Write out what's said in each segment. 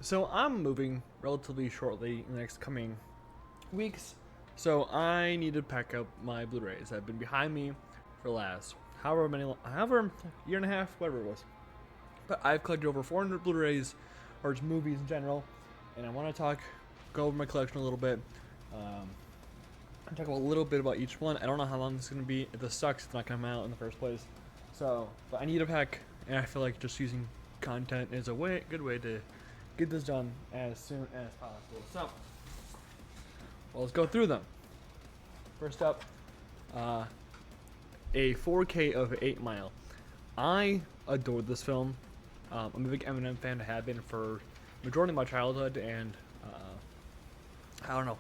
So I'm moving relatively shortly in the next coming weeks. So I need to pack up my Blu-rays that have been behind me for the last however year and a half, whatever it was. But I've collected over 400 Blu-rays, or just movies in general, and I want to go over my collection a little bit. And talk a little bit about each one. I don't know how long this is gonna be. If this sucks, it's not gonna come out in the first place. So, but I need a pack, and I feel like just using content is a good way to get this done as soon as possible. So, well, let's go through them. First up, a 4K of 8 Mile. I adored this film. I'm a big Eminem fan. I have been for majority of my childhood, and I don't know,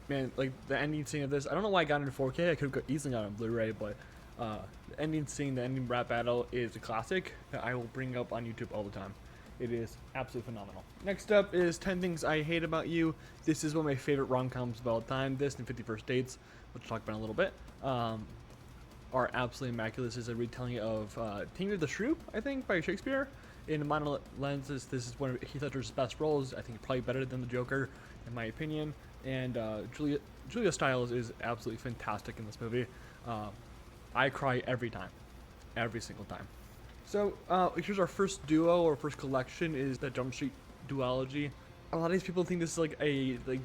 man. Like the ending scene of this, I don't know why I got into 4K. I could have easily got it on Blu-ray, but the ending scene, the ending rap battle, is a classic that I will bring up on YouTube all the time. It is absolutely phenomenal. Next up is 10 Things I Hate About You. This is one of my favorite rom-coms of all time. This and 50 First Dates, which we'll talk about in a little bit, are absolutely immaculate. This is a retelling of Taming of the Shrew, I think, by Shakespeare. In modern lenses, this is one of Heath Ledger's best roles. I think probably better than the Joker, in my opinion. And Julia Stiles is absolutely fantastic in this movie. I cry every time, every single time. So here's our first duo or first collection is the Jump Street duology. A lot of these people think this is like the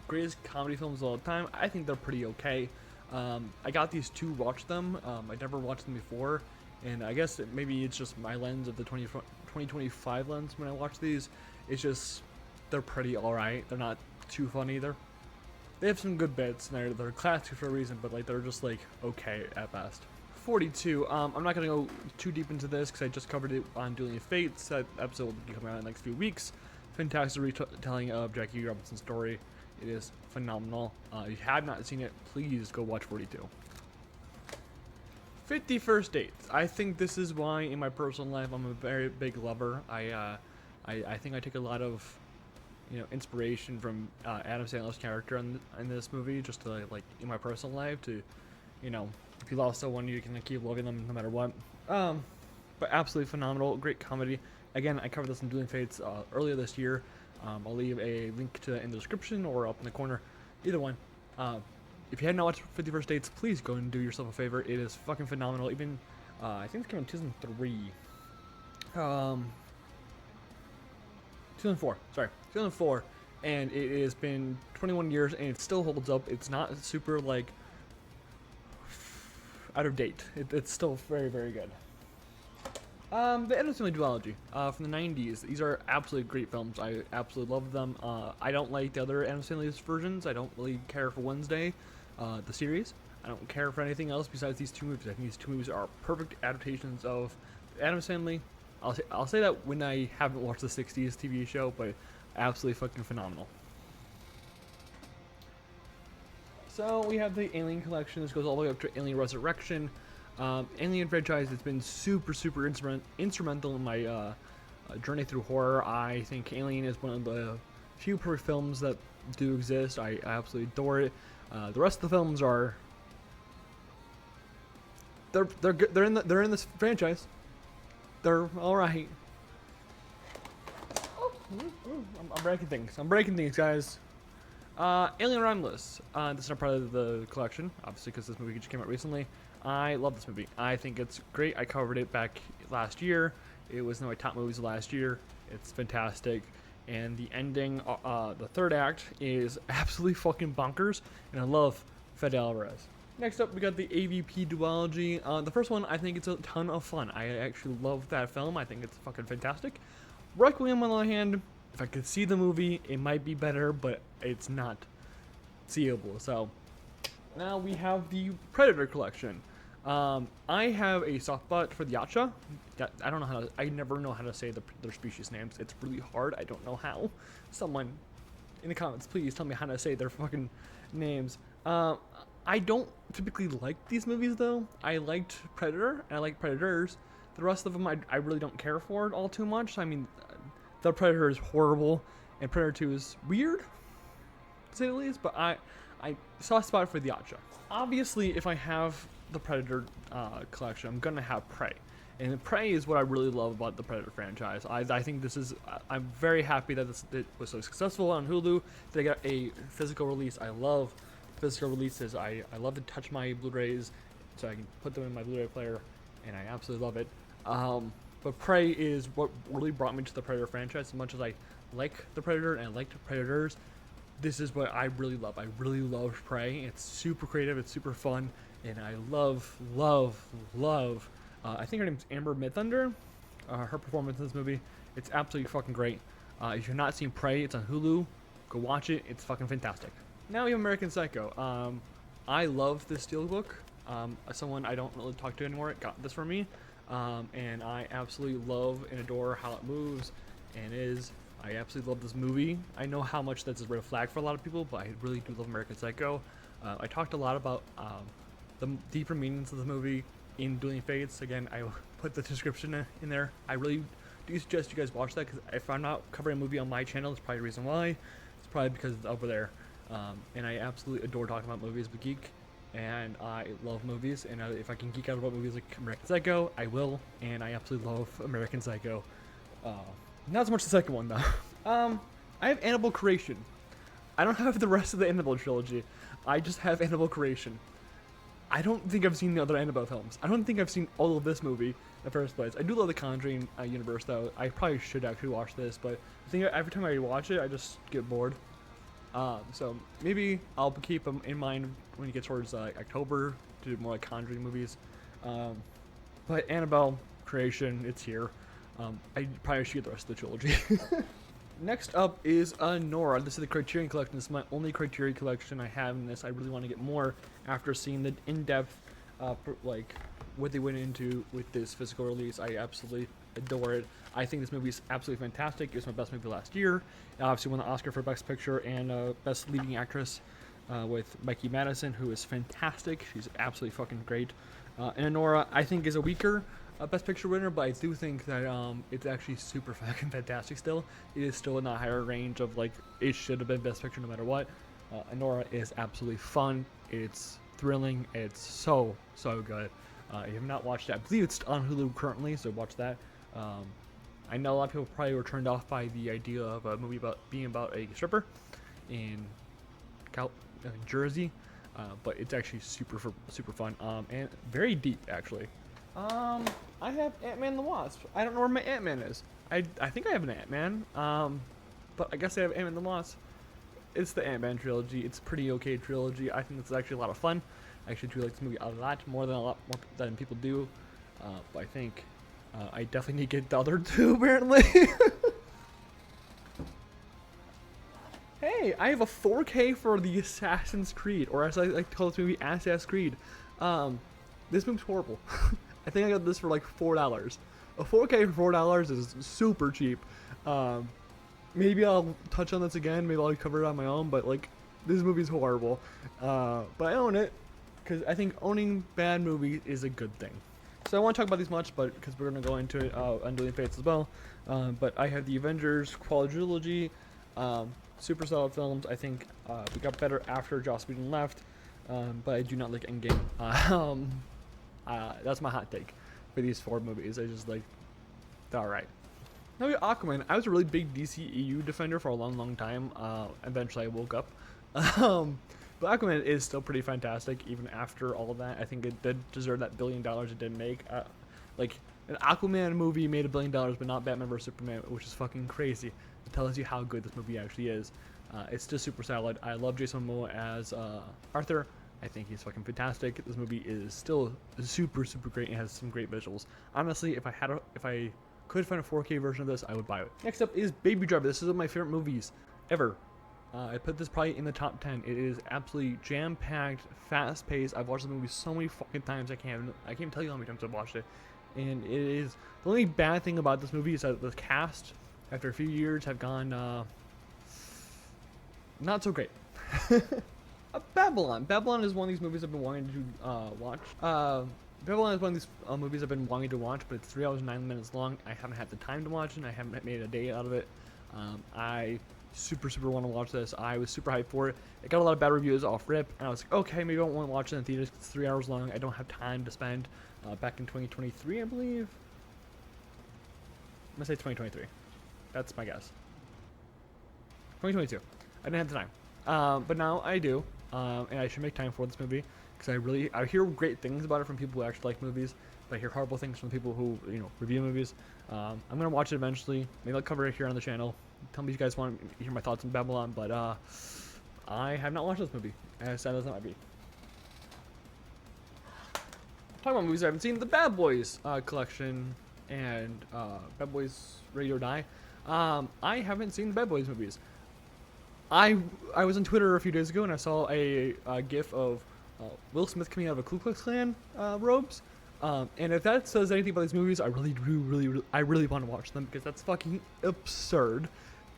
greatest comedy films of all time. I think they're pretty okay. I got these to watch them. I never watched them before, and I guess maybe it's just my lens of the 2025 lens when I watch these. It's just they're pretty alright. They're not too funny. They have some good bits, and they're classic for a reason, but like they're just like okay at best. 42. I'm not going to go too deep into this because I just covered it on Dueling Fates. That episode will be coming out in the next few weeks. Fantastic retelling of Jackie Robinson's story. It is phenomenal. If you have not seen it, please go watch 42. 50 First Dates. I think this is why in my personal life I'm a very big lover. I think I take a lot of inspiration from Adam Sandler's character in this movie, just to like in my personal life to if you lost someone, you can keep loving them no matter what. But absolutely phenomenal, great comedy. Again, I covered this in Dueling Fates earlier this year. I'll leave a link to it in the description or up in the corner, either one. If you had not watched 50 First Dates, please go and do yourself a favor. It is fucking phenomenal. Even I think it's came in 2003. 2004. Sorry, 2004, and it has been 21 years, and it still holds up. It's not super like out of date. It's still very, very good. The Addams Family duology from the 90s. These are absolutely great films. I absolutely love them. I don't like the other Addams Family versions. I don't really care for Wednesday, the series. I don't care for anything else besides these two movies. I think these two movies are perfect adaptations of the Addams Family. I'll say that when I haven't watched the 60s TV show, but absolutely fucking phenomenal. So we have the Alien collection. This goes all the way up to Alien Resurrection. Alien franchise has been super instrumental in my journey through horror. I think Alien is one of the few perfect films that do exist. I absolutely adore it. The rest of the films are they're in this franchise. They're all right. I'm breaking things, guys. Alien Romulus. This is not part of the collection, obviously, because this movie just came out recently. I love this movie. I think it's great. I covered it back last year. It was one of my top movies last year. It's fantastic. And the ending, the third act, is absolutely fucking bonkers. And I love Fede Alvarez. Next up, we got the AVP duology. The first one, I think it's a ton of fun. I actually love that film. I think it's fucking fantastic. Requiem, on the other hand, if I could see the movie, it might be better, but it's not seeable. So now we have the Predator collection. I have a soft spot for the Yacha. I don't know how to, I never know how to say their species names. It's really hard. I don't know how. Someone in the comments, please tell me how to say their fucking names. I don't typically like these movies though. I liked Predator and I like Predators. The rest of them I really don't care for it all too much. I mean, The Predator is horrible and Predator 2 is weird, to say the least, but I saw a spot for the Yacha. Obviously, if I have the Predator collection, I'm gonna have Prey. And Prey is what I really love about the Predator franchise. I think this is, I'm very happy that it was so successful on Hulu. They got a physical release. I love physical releases. I love to touch my Blu-rays so I can put them in my Blu-ray player, and I absolutely love it. But Prey is what really brought me to the Predator franchise. As much as I like the Predator and I like the Predators, this is what I really love. I really love Prey. It's super creative. It's super fun, and I love. I think her name's Amber Midthunder. Her performance in this movie, it's absolutely fucking great. If you've not seen Prey, it's on Hulu. Go watch it. It's fucking fantastic. Now we have American Psycho. I love this steelbook. Someone I don't really talk to anymore got this for me, and I absolutely love and adore how it moves and is. I absolutely love this movie. I know how much that's a red flag for a lot of people, but I really do love American Psycho. I talked a lot about the deeper meanings of the movie in Dueling Fates. Again, I will put the description in there. I really do suggest you guys watch that, because if I'm not covering a movie on my channel, it's probably the reason why. It's probably because it's over there. And I absolutely adore talking about movies with Geek, and I love movies, and if I can geek out about movies like American Psycho, I will, and I absolutely love American Psycho. Not so much the second one, though. I have Annabelle Creation. I don't have the rest of the Annabelle trilogy. I just have Annabelle Creation. I don't think I've seen the other Annabelle films. I don't think I've seen all of this movie in the first place. I do love the Conjuring universe, though. I probably should actually watch this, but I think every time I watch it, I just get bored. So maybe I'll keep them in mind when you get towards October to do more like Conjuring movies. But Annabelle Creation, it's here. I probably should get the rest of the trilogy. Next up is Nora. This is the Criterion Collection. This is my only Criterion Collection I have in this. I really want to get more after seeing the in-depth, like, what they went into with this physical release. I absolutely adore it. I think this movie is absolutely fantastic. It was my best movie last year. It obviously won the Oscar for Best Picture and Best Leading Actress with Mikey Madison, who is fantastic. She's absolutely fucking great. And Nora, I think, is a weaker Best Picture winner, but I do think that it's actually super fucking fantastic still. It is still in the higher range of, like, it should have been Best Picture no matter what. Nora is absolutely fun. It's thrilling. It's so good. If you have not watched it, I believe it's on Hulu currently, so watch that. I know a lot of people probably were turned off by the idea of a movie being about a stripper in Jersey, but it's actually super fun and very deep, actually. I have Ant-Man and the Wasp. I don't know where my Ant-Man is. I think I have an Ant-Man, but I guess I have Ant-Man and the Wasp. It's the Ant-Man trilogy. It's a pretty okay trilogy. I think it's actually a lot of fun. I actually do like this movie a lot more than people do, but I think I definitely need to get the other two, apparently. Hey, I have a 4K for the Assassin's Creed, or as I like to call this movie, Assassin's Creed. This movie's horrible. I think I got this for like $4. A 4K for $4 is super cheap. Maybe I'll touch on this again. Maybe I'll cover it on my own. But like, this movie's horrible. But I own it because I think owning bad movies is a good thing. So I won't talk about these much, but because we're gonna go into it on Dueling Fates as well. But I have the Avengers quadrilogy, super solid films. I think we got better after Joss Whedon left, but I do not like Endgame. That's my hot take for these 4 movies. I just like, they're alright. Now we have Aquaman. I was a really big DCEU defender for a long time. Eventually I woke up. But Aquaman is still pretty fantastic even after all of that. I think it did deserve that $1 billion it did make. Like, an Aquaman movie made $1 billion, but not Batman vs Superman, which is fucking crazy. It tells you how good this movie actually is. It's just super solid. I love Jason Momoa as Arthur. I think he's fucking fantastic. This movie is still super great and has some great visuals. Honestly, if I could find a 4K version of this, I would buy it. Next up is Baby Driver. This is one of my favorite movies ever. I put this probably in the top 10. It is absolutely jam-packed, fast-paced. I've watched the movie so many fucking times I can't tell you how many times I've watched it. And it is, the only bad thing about this movie is that the cast, after a few years, have gone not so great. Babylon. Babylon is one of these movies I've been wanting to watch. Babylon is one of these movies I've been wanting to watch, but it's 3 hours and 9 minutes long. I haven't had the time to watch it. I haven't made a day out of it. I super want to watch this. I was super hyped for it. It got a lot of bad reviews off rip, and I was like, okay, maybe I won't want to watch it in theaters. It's 3 hours long. I don't have time to spend. Back in 2023, I believe. gonna say 2023. That's my guess. 2022. I didn't have the time, but now I do, and I should make time for this movie because I hear great things about it from people who actually like movies, but I hear horrible things from people who review movies. I'm gonna watch it eventually. Maybe I'll cover it here on the channel. Tell me if you guys want to hear my thoughts on Babylon, but I have not watched this movie, as sad as that might be. Talking about movies I haven't seen, the Bad Boys collection and Bad Boys Ready or Die. I haven't seen the Bad Boys movies. I was on Twitter a few days ago and I saw a gif of Will Smith coming out of a Ku Klux Klan robes. And if that says anything about these movies, I really want to watch them because that's fucking absurd.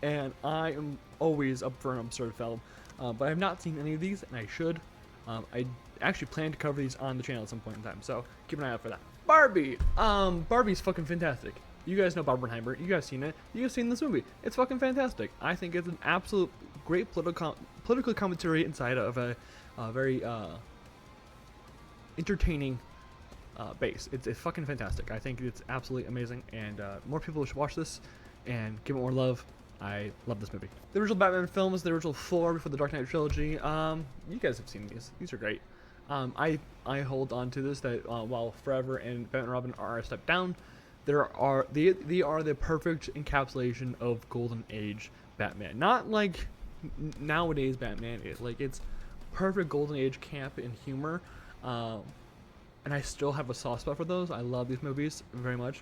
And I am always up for an absurd film. But I have not seen any of these, and I should. I actually plan to cover these on the channel at some point in time, so keep an eye out for that. Barbie! Barbie's fucking fantastic. You guys know Barbenheimer. You guys seen it. You guys seen this movie. It's fucking fantastic. I think it's an absolute great political commentary inside of a very entertaining base. It's fucking fantastic. I think it's absolutely amazing, and more people should watch this and give it more love. I love this movie. The original Batman films, the original 4 before the Dark Knight trilogy. You guys have seen these. These are great. I hold on to this that while Forever and Batman and Robin are a step down, they are the perfect encapsulation of Golden Age Batman. Not like nowadays Batman is. Like, it's perfect Golden Age camp and humor. And I still have a soft spot for those. I love these movies very much.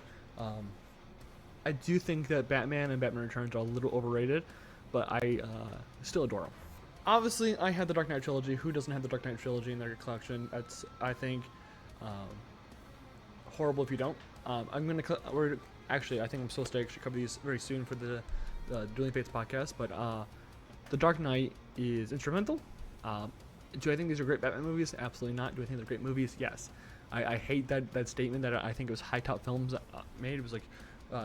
I do think that Batman and Batman Returns are a little overrated, but I still adore them. Obviously, I had the Dark Knight trilogy. Who doesn't have the Dark Knight trilogy in their collection? That's, I think, horrible if you don't. I think I'm so stoked to cover these very soon for the Dueling Fates podcast. But the Dark Knight is instrumental. Do I think these are great Batman movies? Absolutely not. Do I think they're great movies? Yes. I hate that statement that I think it was High Top Films made. It was like,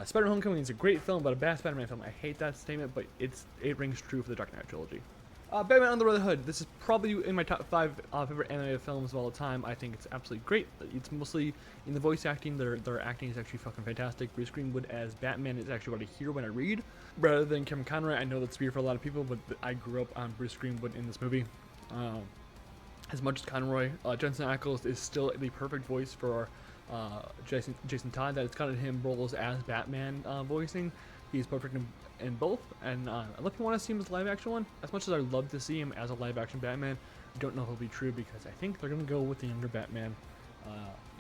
Spider-Man Homecoming is a great film, but a bad Spider-Man film. I hate that statement, but it rings true for the Dark Knight trilogy. Batman Under the Hood. This is probably in my top 5 favorite animated films of all time. I think it's absolutely great. It's mostly in the voice acting. Their acting is actually fucking fantastic. Bruce Greenwood as Batman is actually what I hear when I read, rather than Kevin Conroy. I know that's weird for a lot of people, but I grew up on Bruce Greenwood in this movie. As much as Conroy, Jensen Ackles is still the perfect voice for Jason Todd. That it's got him roles as Batman voicing. He's perfect in both, and I love you want to see him as a live action one. As much as I'd love to see him as a live action Batman, I don't know if it'll be true because I think they're gonna go with the younger Batman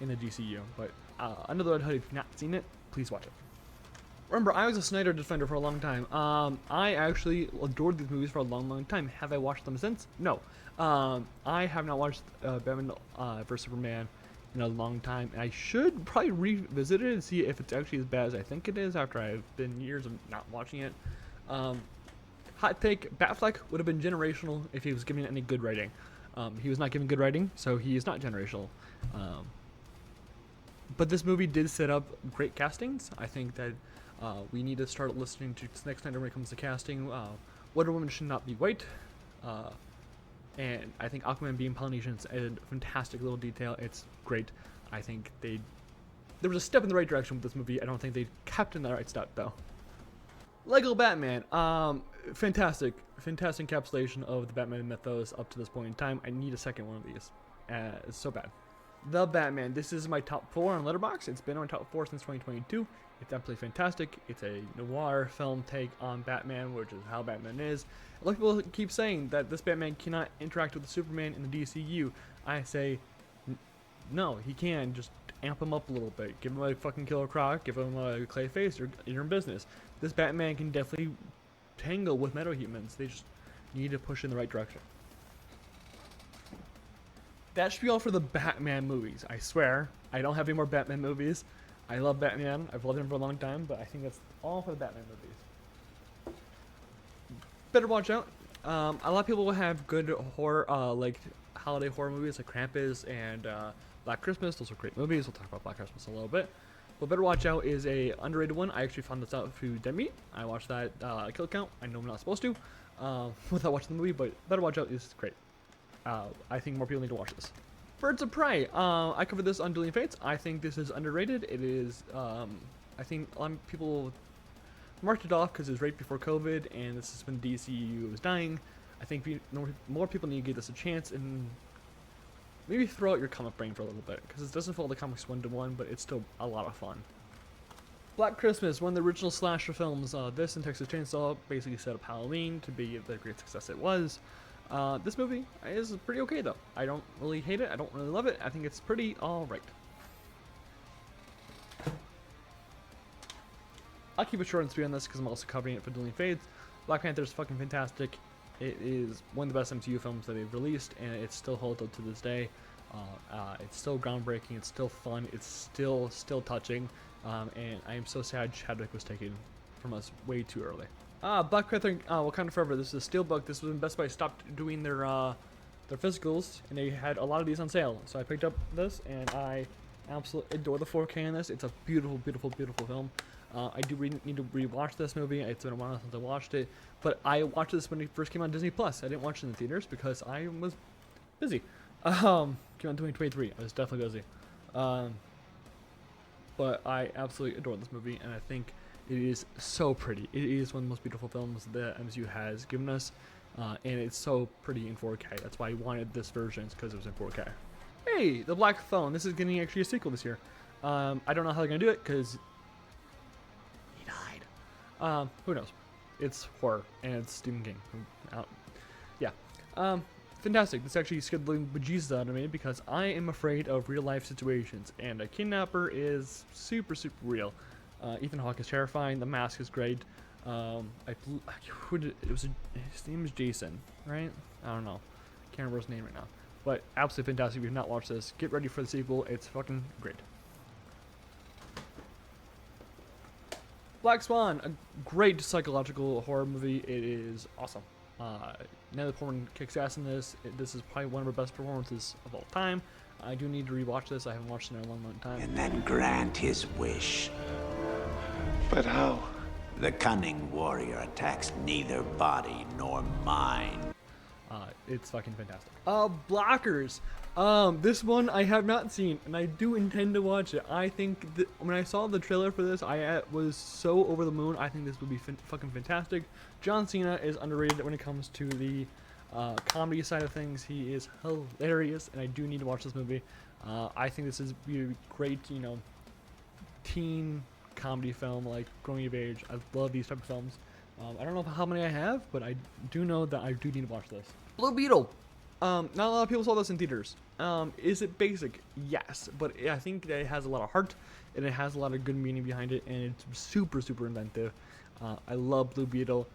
in the DCU. But Under the Red Hood, if you've not seen it, please watch it. Remember, I was a Snyder defender for a long time. I actually adored these movies for a long time. Have I watched them since? No. I have not watched Batman vs Superman in a long time, and I should probably revisit it and see if it's actually as bad as I think it is after I've been years of not watching it. Hot take, Batfleck would have been generational if he was given any good writing. He was not given good writing, so he is not generational. But this movie did set up great castings. I think that we need to start listening to Zack Snyder when it comes to casting. Wonder Woman should not be white. And I think Aquaman being Polynesian is a fantastic little detail. It's great. I think there was a step in the right direction with this movie. I don't think they kept in the right step though. Lego Batman. Fantastic encapsulation of the Batman mythos up to this point in time. I need a second one of these. It's so bad. The Batman. This is my top 4 on Letterboxd. It's been on my top 4 since 2022. It's absolutely fantastic. It's a noir film take on Batman, which is how Batman is. A lot of people keep saying that this Batman cannot interact with the Superman in the DCU. I say, no, he can. Just amp him up a little bit. Give him a fucking Killer Croc. Give him a Clayface. You're in business. This Batman can definitely tangle with metahumans. They just need to push in the right direction. That should be all for the Batman movies. I swear, I don't have any more Batman movies. I love Batman. I've loved him for a long time, but I think that's all for the Batman movies. Better watch out. A lot of people will have good horror, like holiday horror movies like Krampus and Black Christmas. Those are great movies. We'll talk about Black Christmas in a little bit. But Better Watch Out is a underrated one. I actually found this out through Dead Meat. I watched that kill count. I know I'm not supposed to without watching the movie, but Better Watch Out is great. I think more people need to watch this. Birds of Prey. I covered this on Dueling Fates. I think this is underrated. It is I think a lot of people marked it off because it was right before COVID, and this is when DCU was dying. I think more people need to give this a chance and maybe throw out your comic brain for a little bit, because it doesn't follow the comics 1-to-1, but it's still a lot of fun. Black Christmas, one of the original slasher films. This and Texas Chainsaw basically set up Halloween to be the great success it was. This movie is pretty okay though. I don't really hate it. I don't really love it. I think it's pretty alright. I'll keep it short and sweet on this because I'm also covering it for Dueling Fates. Black Panther is fucking fantastic. It is one of the best MCU films that they've released, and it still holds up to this day. It's still groundbreaking. It's still fun. It's still touching. And I am so sad Chadwick was taken from us way too early. Black Panther, Wakanda Forever. This is a steelbook. This was when Best Buy stopped doing their physicals, and they had a lot of these on sale. So I picked up this, and I absolutely adore the 4K in this. It's a beautiful, beautiful, beautiful film. I do need to rewatch this movie. It's been a while since I watched it, but I watched this when it first came on Disney Plus. I didn't watch it in the theaters because I was busy. Came out in 2023. I was definitely busy. But I absolutely adore this movie, and I think it is so pretty. It is one of the most beautiful films that MCU has given us, and it's so pretty in 4K. That's why I wanted this version, because it was in 4K. Hey, The Black Phone. This is getting actually a sequel this year. I don't know how they're going to do it, because he died. Who knows? It's horror, and it's Stephen King. Yeah. Fantastic. This actually scared the living bejesus out of me because I am afraid of real life situations, and a kidnapper is super, super real. Ethan Hawke is terrifying. The Mask is great. His name is Jason, right? I don't know. Can't remember his name right now. But absolutely fantastic. If you've not watched this, get ready for the sequel. It's fucking great. Black Swan, a great psychological horror movie. It is awesome. Natalie Portman kicks ass in this. This is probably one of her best performances of all time. I do need to rewatch this. I haven't watched it in a long, long time. And then grant his wish. But how? The cunning warrior attacks neither body nor mind. It's fucking fantastic. Blockers. This one I have not seen, and I do intend to watch it. I think when I saw the trailer for this, I was so over the moon. I think this would be fucking fantastic. John Cena is underrated when it comes to the comedy side of things. He is hilarious, and I do need to watch this movie. I think this is a great, teen comedy film, like growing of age. I love these type of films. I don't know how many I have, but I do know that I do need to watch this. Blue Beetle. Not a lot of people saw this in theaters. Is it basic? Yes, but I think that it has a lot of heart, and it has a lot of good meaning behind it, and it's super, super inventive. I love Blue Beetle.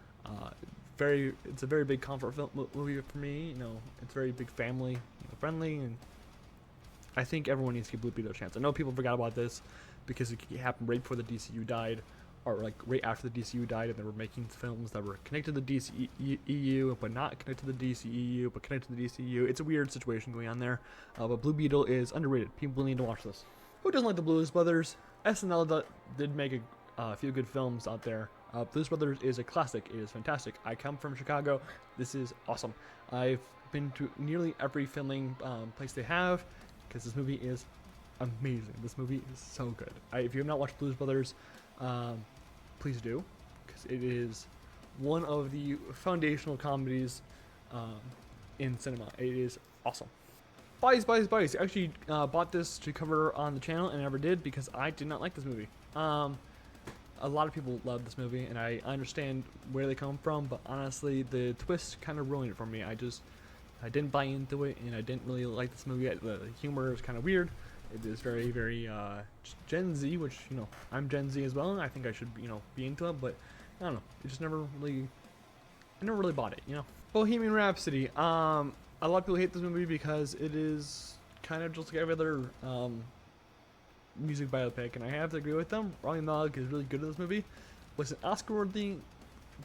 It's a very big comfort film movie for me. It's very big family friendly, and I think everyone needs to give Blue Beetle a chance. I know people forgot about this because it happened right before the DCU died, or like right after the DCU died, and they were making films that were connected to the DCEU, but not connected to the DCEU, but connected to the DCU. It's a weird situation going on there, but Blue Beetle is underrated. People need to watch this. Who doesn't like the Blues Brothers? SNL did make a few good films out there. Blues Brothers is a classic. It is fantastic. I come from Chicago. This is awesome. I've been to nearly every filming place they have, because this movie is amazing. This movie is so good. If you have not watched Blues Brothers, please do, because it is one of the foundational comedies in cinema. It is awesome. Bias. I actually bought this to cover on the channel, and I never did because I did not like this movie. A lot of people love this movie, and I understand where they come from, but honestly, the twist kind of ruined it for me. I didn't buy into it, and I didn't really like this movie. The humor is kind of weird. It is very, very Gen Z, which, I'm Gen Z as well, and I think I should, be into it, but I don't know. It just I never really bought it, Bohemian Rhapsody. A lot of people hate this movie because it is kind of just like every other music biopic, and I have to agree with them. Rami Malek is really good at this movie. Was it Oscar-worthy?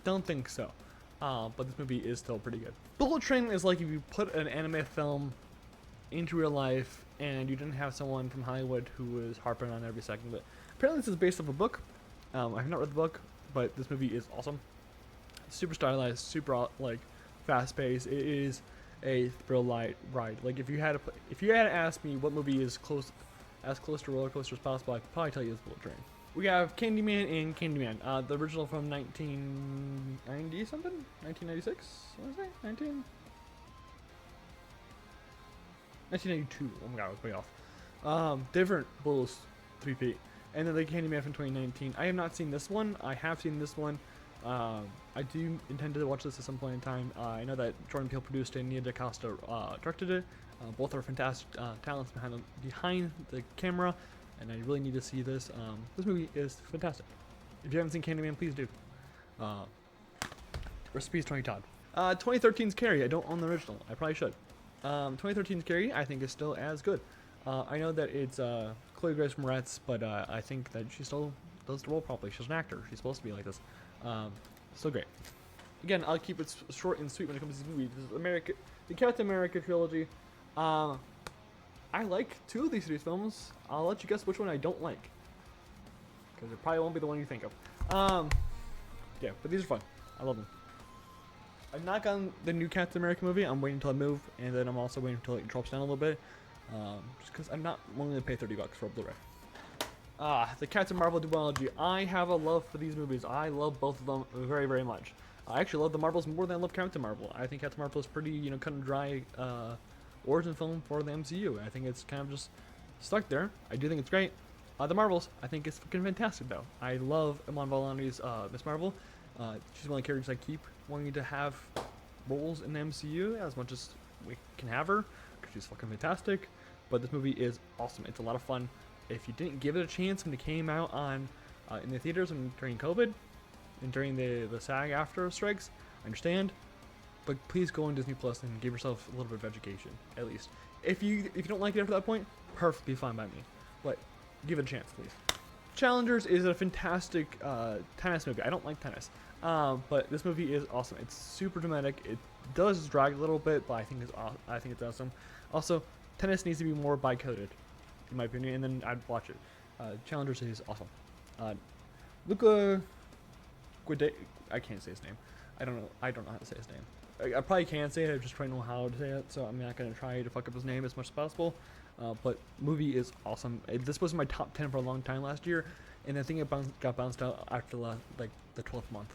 Don't think so. But this movie is still pretty good. Bullet Train is like if you put an anime film into real life and you didn't have someone from Hollywood who was harping on every second of it. Apparently this is based off a book. I have not read the book, but this movie is awesome. Super stylized, super fast-paced. It is a thrill ride. Like if you had to ask me what movie is as close to roller coaster as possible, I could probably tell you it's Bullet Train. we have Candyman and Candyman. The original from 1990 something, 1996. What was it? 1992. Oh my god, I was way off. Different Bulls 3 feet. And then the Candyman from 2019. I have not seen this one. I have seen this one. I do intend to watch this at some point in time. I know that Jordan Peele produced it and Nia DaCosta directed it. Both are fantastic talents behind the camera, and I really need to see this. This movie is fantastic. If you haven't seen Candyman, please do. Recipes Tony Todd. 2013's Carrie. I don't own the original. I probably should. 2013's Carrie, I think, is still as good. I know that it's Chloe Grace Moretz, but I think that she still does the role properly. She's an actor. She's supposed to be like this. Still great. Again, I'll keep it short and sweet when it comes to this movie. This is the Captain America trilogy. I like 2 of these 3 films. I'll let you guess which one I don't like, because it probably won't be the one you think of. Yeah, but these are fun. I love them. I've not gotten the new Captain America movie. I'm waiting until I move, and then I'm also waiting until it drops down a little bit, just because I'm not willing to pay $30 for a Blu-ray. The Captain Marvel duology. I have a love for these movies. I love both of them very, very much. I actually love the Marvels more than I love Captain Marvel. I think Captain Marvel is pretty, cut and dry origin film for the MCU. I think it's kind of just stuck there. I do think it's great. The Marvels, I think it's fucking fantastic though. I love Iman Vellani's Miss Marvel. She's one of the characters I keep wanting to have roles in the MCU as much as we can have her, because she's fucking fantastic. But this movie is awesome. It's a lot of fun. If you didn't give it a chance when it came out on in the theaters and during COVID and during the SAG after strikes, I understand. But please go on Disney Plus and give yourself a little bit of education, at least. If you don't like it after that point, perfectly fine by me. But give it a chance, please. Challengers is a fantastic tennis movie. I don't like tennis, but this movie is awesome. It's super dramatic. It does drag a little bit, but I think it's awesome. Also, tennis needs to be more bi-coded, in my opinion, and then I'd watch it. Challengers is awesome. Luca Guide, I can't say his name. I don't know how to say his name. I probably can say it, I just trying to know how to say it, so I'm not going to try to fuck up his name as much as possible. But movie is awesome. This was my top 10 for a long time last year, and I think it got bounced out after the 12th month.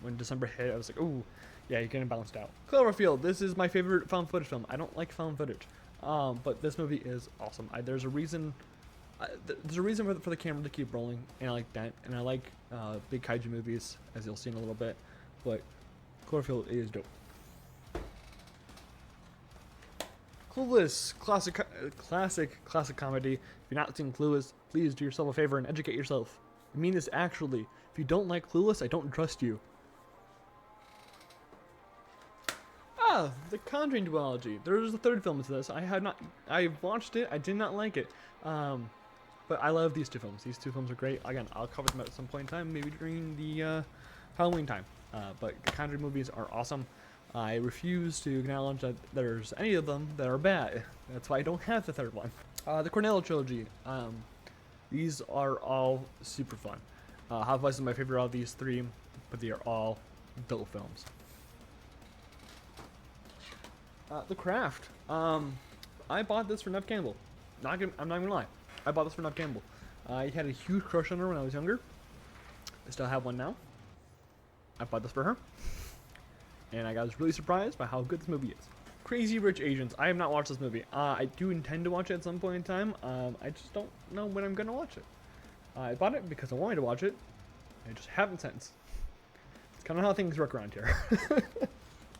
When December hit, I was like, ooh, yeah, you're getting bounced out. Cloverfield, this is my favorite found footage film. I don't like found footage, but this movie is awesome. There's a reason for the camera to keep rolling, and I like that, and I like big kaiju movies, as you'll see in a little bit, but Cloverfield is dope. Clueless, classic comedy. If you're not seeing Clueless, please do yourself a favor and educate yourself. I mean this actually. If you don't like Clueless, I don't trust you. The Conjuring duology. There's a 3rd film to this. I watched it. I did not like it. But I love these 2 films. These 2 films are great. Again, I'll cover them at some point in time, maybe during the Halloween time. But the Conjuring movies are awesome. I refuse to acknowledge that there's any of them that are bad. That's why I don't have the 3rd one. The Cornetto trilogy. These are all super fun. Hot Fuzz is my favorite out of these 3, but they are all dope films. The Craft. I bought this for Neve Campbell. I'm not gonna lie. I bought this for Neve Campbell. I had a huge crush on her when I was younger. I still have one now. I bought this for her. And I was really surprised by how good this movie is. Crazy Rich Asians. I have not watched this movie. I do intend to watch it at some point in time. I just don't know when I'm going to watch it. I bought it because I wanted to watch it. I just haven't since. It's kind of how things work around here.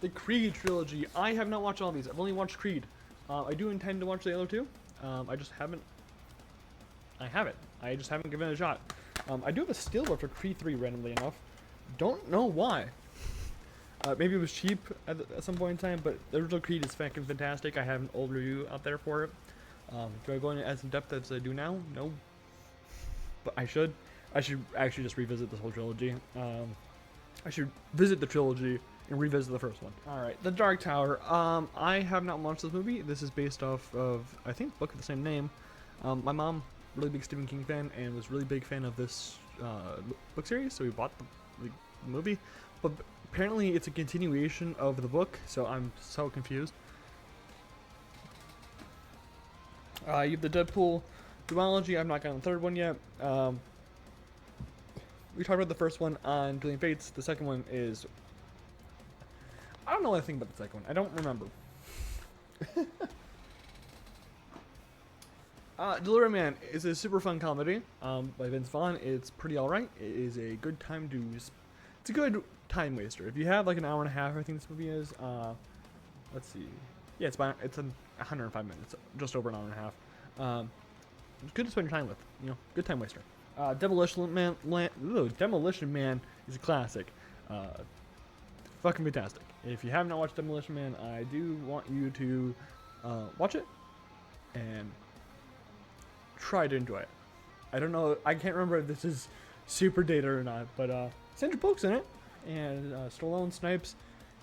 The Creed trilogy. I have not watched all these. I've only watched Creed. I do intend to watch the other 2. I just haven't. I just haven't given it a shot. I do have a steelbook for Creed 3 randomly enough. Don't know why. Maybe it was cheap at some point in time, but the original Creed is fucking fantastic. I have an old review out there for it. Do I go into as in depth as I do now? No. But I should. I should actually just revisit this whole trilogy. I should visit the trilogy and revisit the first one. Alright, The Dark Tower. I have not watched this movie. This is based off of, I think, a book of the same name. My mom, really big Stephen King fan, and was really big fan of this book series, so we bought the movie. But apparently it's a continuation of the book, so I'm so confused. You have the Deadpool duology. I've not gotten the 3rd one yet. We talked about the first one on Dueling Fates. The second one is... I don't know anything about the second one. I don't remember. Delivery Man is a super fun comedy by Vince Vaughn. It's pretty alright. It is a good time to... It's a good time waster. If you have like an hour and a half, I think this movie is. Let's see. Yeah, it's 105 minutes. Just over an hour and a half. It's good to spend your time with. You know, good time waster. Demolition Man is a classic. Fucking fantastic. If you have not watched Demolition Man, I do want you to watch it and try to enjoy it. I don't know. I can't remember if this is super dated or not, but Sandra Bullock's in it, and Stallone, Snipes.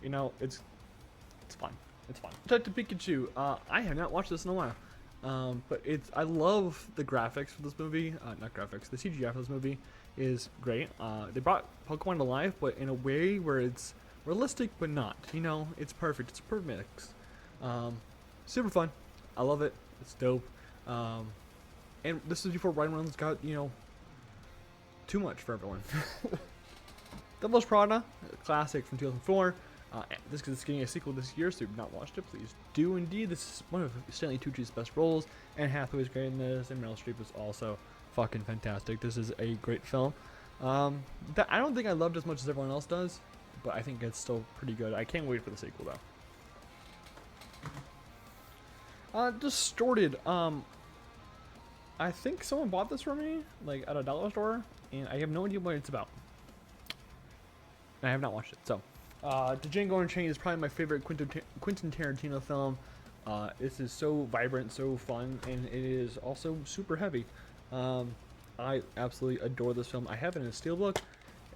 You know, it's fun. It's fun. Detective Pikachu. I have not watched this in a while. But I love the graphics for this movie. Not graphics. The CGI for this movie is great. They brought Pokemon to life, but in a way where it's realistic, but not. You know, it's perfect. It's a perfect mix. Super fun. I love it. It's dope. And this is before Ryan Reynolds got, you know, too much for everyone. Devil's Prada, a classic from 2004. This is getting a sequel this year, so if you've not watched it, please do indeed. This is one of Stanley Tucci's best roles, and Hathaway's great in this, and Meryl Streep is also fucking fantastic. This is a great film. I don't think I loved as much as everyone else does, but I think it's still pretty good. I can't wait for the sequel, though. Distorted. I think someone bought this for me, like at a dollar store, and I have no idea what it's about. I have not watched it, so. Django Unchained is probably my favorite Quentin Tarantino film. This is so vibrant, so fun, and it is also super heavy. I absolutely adore this film. I have it in a steelbook.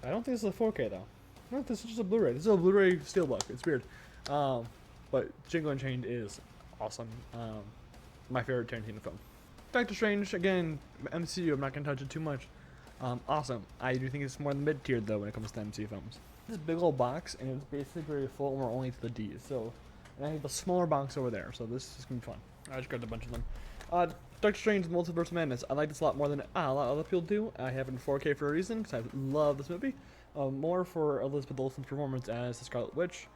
I don't think this is a 4K though. No, this is just a Blu-ray. This is a Blu-ray steelbook. It's weird. But Django Unchained is awesome. My favorite Tarantino film. Doctor Strange, again, MCU. I'm not gonna touch it too much. Awesome. I do think it's more than mid-tier though when it comes to MCU films. This big old box, and it's basically very full, and we're only to the D's. So, and I have a smaller box over there, so this is gonna be fun. I just grabbed a bunch of them. Doctor Strange: Multiverse of Madness. I like this a lot more than a lot of other people do. I have it in 4K for a reason, because I love this movie. More for Elizabeth Olsen's performance as the Scarlet Witch.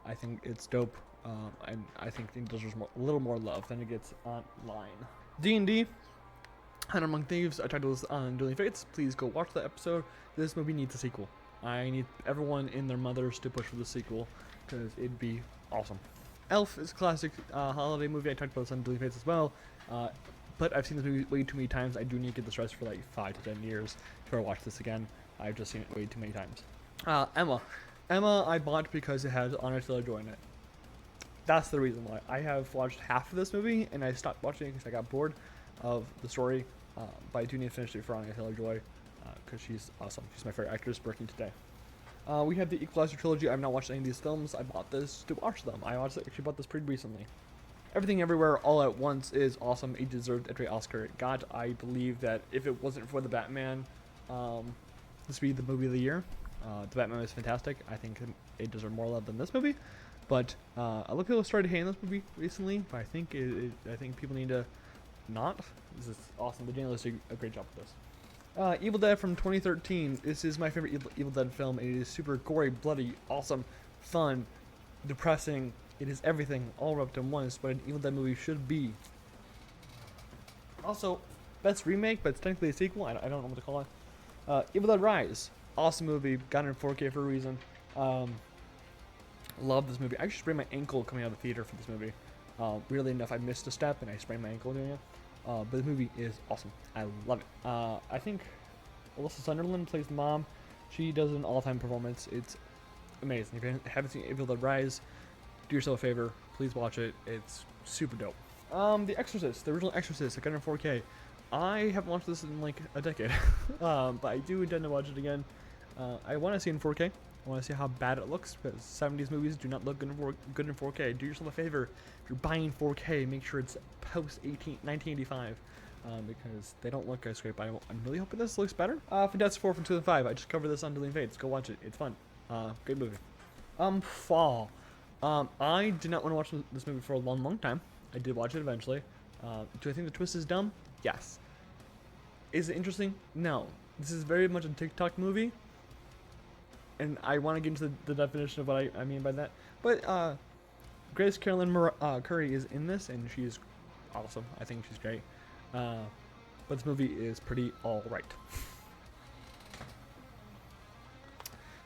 I think it's dope, and I think it deserves a little more love than it gets online. D&D. Hunter Among Thieves. I talked about this on Dueling Fates. Please go watch that episode. This movie needs a sequel. I need everyone and their mothers to push for the sequel, because it'd be awesome. Elf is a classic holiday movie. I talked about this on Dueling Fates as well. But I've seen this movie way too many times. I do need to get this rest for like 5 to 10 years to watch this again. I've just seen it way too many times. Emma I bought because it has Anya Taylor-Joy in it. That's the reason why. I have watched half of this movie, and I stopped watching it because I got bored of the story. But I do need to finish it for Anya Taylor-Joy, because she's awesome. She's my favorite actress working today. We have the Equalizer trilogy. I've not watched any of these films. I bought this to watch them. I actually bought this pretty recently. Everything Everywhere All at Once is awesome. It deserved every Oscar it got. I believe that if it wasn't for the Batman, this would be the movie of the year. The Batman is fantastic. I think it deserved more love than this movie. But a lot of people started hating this movie recently. But I think people need to not. This is awesome. The Daniel did a great job with this. Evil Dead from 2013. This is my favorite Evil Dead film. It is super gory, bloody, awesome, fun, depressing. It is everything all wrapped in one. It's what an Evil Dead movie should be. Also, best remake, but it's technically a sequel. I don't know what to call it. Evil Dead Rise. Awesome movie. Got it in 4K for a reason. Love this movie. I actually sprained my ankle coming out of the theater for this movie. Weirdly enough, I missed a step and I sprained my ankle doing it. But the movie is awesome. I love it. I think Alyssa Sunderland plays the mom. She does an all-time performance. It's amazing. If you haven't seen Evil Dead Rise, do yourself a favor. Please watch it. It's super dope. The Exorcist, the original Exorcist. I got it in 4K. I haven't watched this in like a decade. But I do intend to watch it again. I want to see it in 4K. I want to see how bad it looks, because 70s movies do not look good in 4K. Do yourself a favor. If you're buying 4K, make sure it's post 1985, because they don't look as great. But I'm really hoping this looks better. Fantastic Four from 2005. I just covered this on Dueling Fates. Go watch it. It's fun. Great movie. Fall. I did not want to watch this movie for a long time. I did watch it eventually. Do I think the twist is dumb? Yes. Is it interesting? No. This is very much a TikTok movie, and I want to get into the definition of what I mean by that. But Grace Carolyn Curry is in this, and she's awesome. I think she's great. But this movie is pretty alright.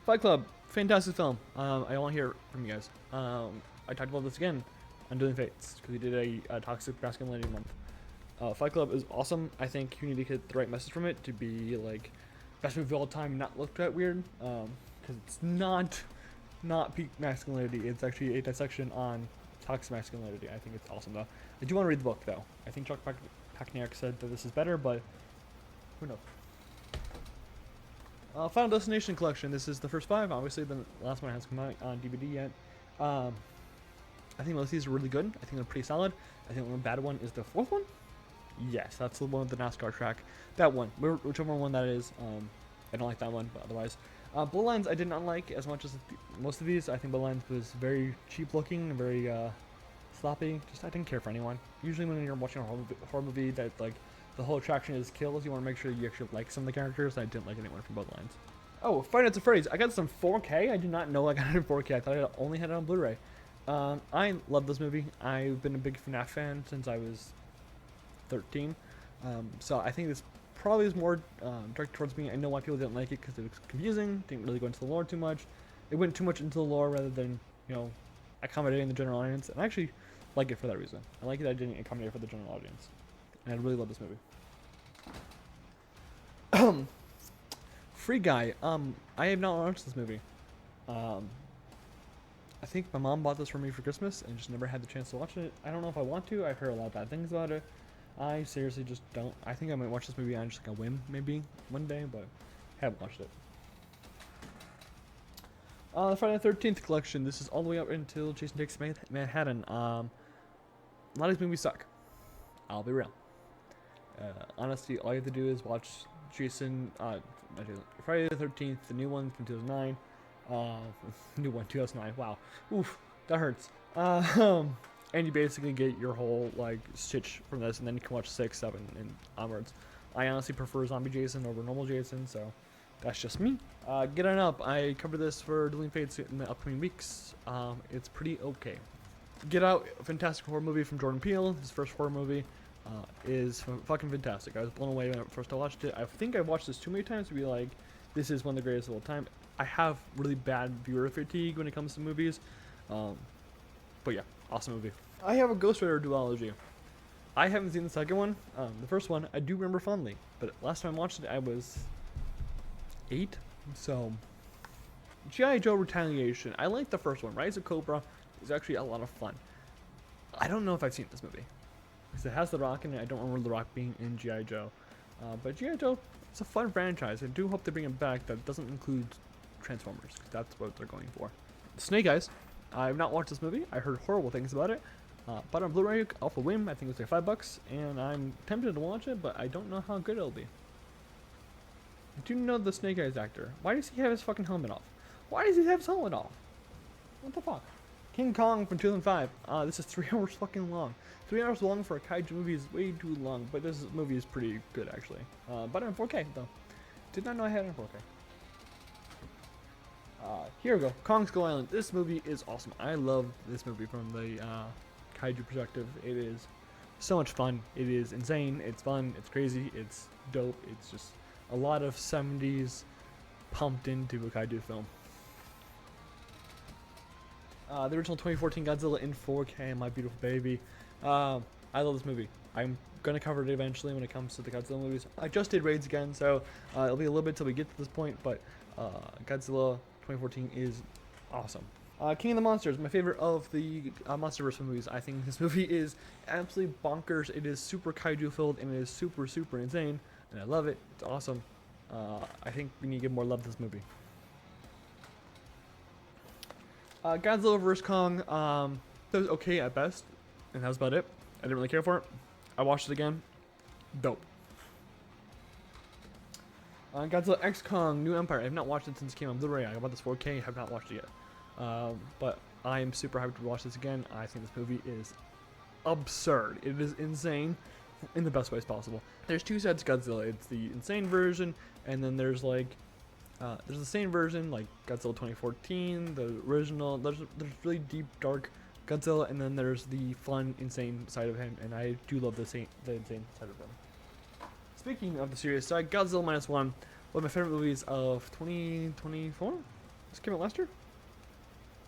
Fight Club, fantastic film. I want to hear from you guys. I talked about this again on Doing Fates because we did a toxic masculinity month. Fight Club is awesome. I think you need to get the right message from it to be like best movie of all time, not looked at weird. Because it's not peak masculinity. It's actually a dissection on toxic masculinity. I think it's awesome though. I do want to read the book though. I think Chuck Palahniuk said that this is better, but who knows? Final Destination Collection. This is the first 5. Obviously, the last one hasn't come out on DVD yet. I think most of these are really good. I think they're pretty solid. I think the one bad one is the 4th one. Yes, that's the one with the NASCAR track. That one, whichever one that is. I don't like that one, but otherwise. Bloodlines I did not like as much as most of these. I think Bloodlines was very cheap looking, very sloppy. Just I didn't care for anyone. Usually when you're watching a horror movie that like the whole attraction is kills, you want to make sure you actually like some of the characters. I didn't like anyone from Bloodlines. Oh, Five Nights at Freddy's. I got this on 4K. I did not know I got it in 4K. I thought I only had it on Blu-ray. I love this movie. I've been a big FNAF fan since I was 13. So I think this probably is more directed towards me. I know why people didn't like it because it was confusing. Didn't really go into the lore too much. It went too much into the lore rather than, accommodating the general audience. And I actually like it for that reason. I like it that I didn't accommodate for the general audience. And I really love this movie. Free Guy. I have not watched this movie. I think my mom bought this for me for Christmas and just never had the chance to watch it. I don't know if I want to. I've heard a lot of bad things about it. I seriously just don't. I think I might watch this movie on just like a whim, maybe one day, but haven't watched it. The Friday the 13th collection. This is all the way up until Jason Takes Manhattan. A lot of these movies suck. I'll be real. Honestly, all you have to do is watch Friday the 13th, the new one from 2009. New one, 2009. Wow. Oof, that hurts. And you basically get your whole like stitch from this, and then you can watch 6, 7, and onwards. I honestly prefer Zombie Jason over normal Jason, so that's just me. Get on up. I covered this for Doing Fates in the upcoming weeks. It's pretty okay. Get Out, a fantastic horror movie from Jordan Peele. His first horror movie is fucking fantastic. I was blown away when I first watched it. I think I watched this too many times to be like, this is one of the greatest of all time. I have really bad viewer fatigue when it comes to movies. But yeah, awesome movie. I have a Ghost Rider duology. I haven't seen the second one. The first one I do remember fondly, but last time I watched it I was 8. So G.I. Joe Retaliation. I like the first one. Rise of Cobra is actually a lot of fun. I don't know if I've seen this movie because it has The Rock in it. I don't remember The Rock being in G.I. Joe. But G.I. Joe, it's a fun franchise. I do hope they bring it back. That doesn't include Transformers because that's what they're going for. Snake Eyes. I've not watched this movie. I heard horrible things about it. But on Blu-ray off a whim, I think it was like $5, and I'm tempted to watch it, but I don't know how good it'll be. I do know the Snake Eyes actor. Why does he have his fucking helmet off? Why does he have his helmet off? What the fuck? King Kong from 2005. This is 3 hours fucking long. 3 hours long for a kaiju movie is way too long, but this movie is pretty good actually. But on 4K though. Did not know I had it on 4K. Here we go. Kong Skull Island. This movie is awesome. I love this movie from the kaiju perspective. It is so much fun. It is insane. It's fun. It's crazy. It's dope. It's just a lot of 70s pumped into a kaiju film. The original 2014 Godzilla in 4K, my beautiful baby. I love this movie. I'm gonna cover it eventually when it comes to the Godzilla movies. I just did raids again, so it'll be a little bit till we get to this point, but Godzilla 2014 is awesome. King of the Monsters, my favorite of the MonsterVerse movies. I think this movie is absolutely bonkers. It is super kaiju filled and it is super, super insane, and I love it. It's awesome. I think we need to give more love to this movie. Godzilla vs. Kong, that was okay at best, and that was about it. I didn't really care for it. I watched it again. Dope. Godzilla X Kong New Empire. I have not watched it since it came on Blu-ray. I bought this 4K. Have not watched it yet. But I am super hyped to watch this again. I think this movie is absurd. It is insane. in the best ways possible. There's two sets of Godzilla. It's the insane version, and then there's like there's the sane version, like Godzilla 2014, the original. There's really deep, dark Godzilla, and then there's the fun, insane side of him, and I do love the insane side of him. Speaking of the serious side, Godzilla Minus One, one of my favorite movies of 2024. This came out last year,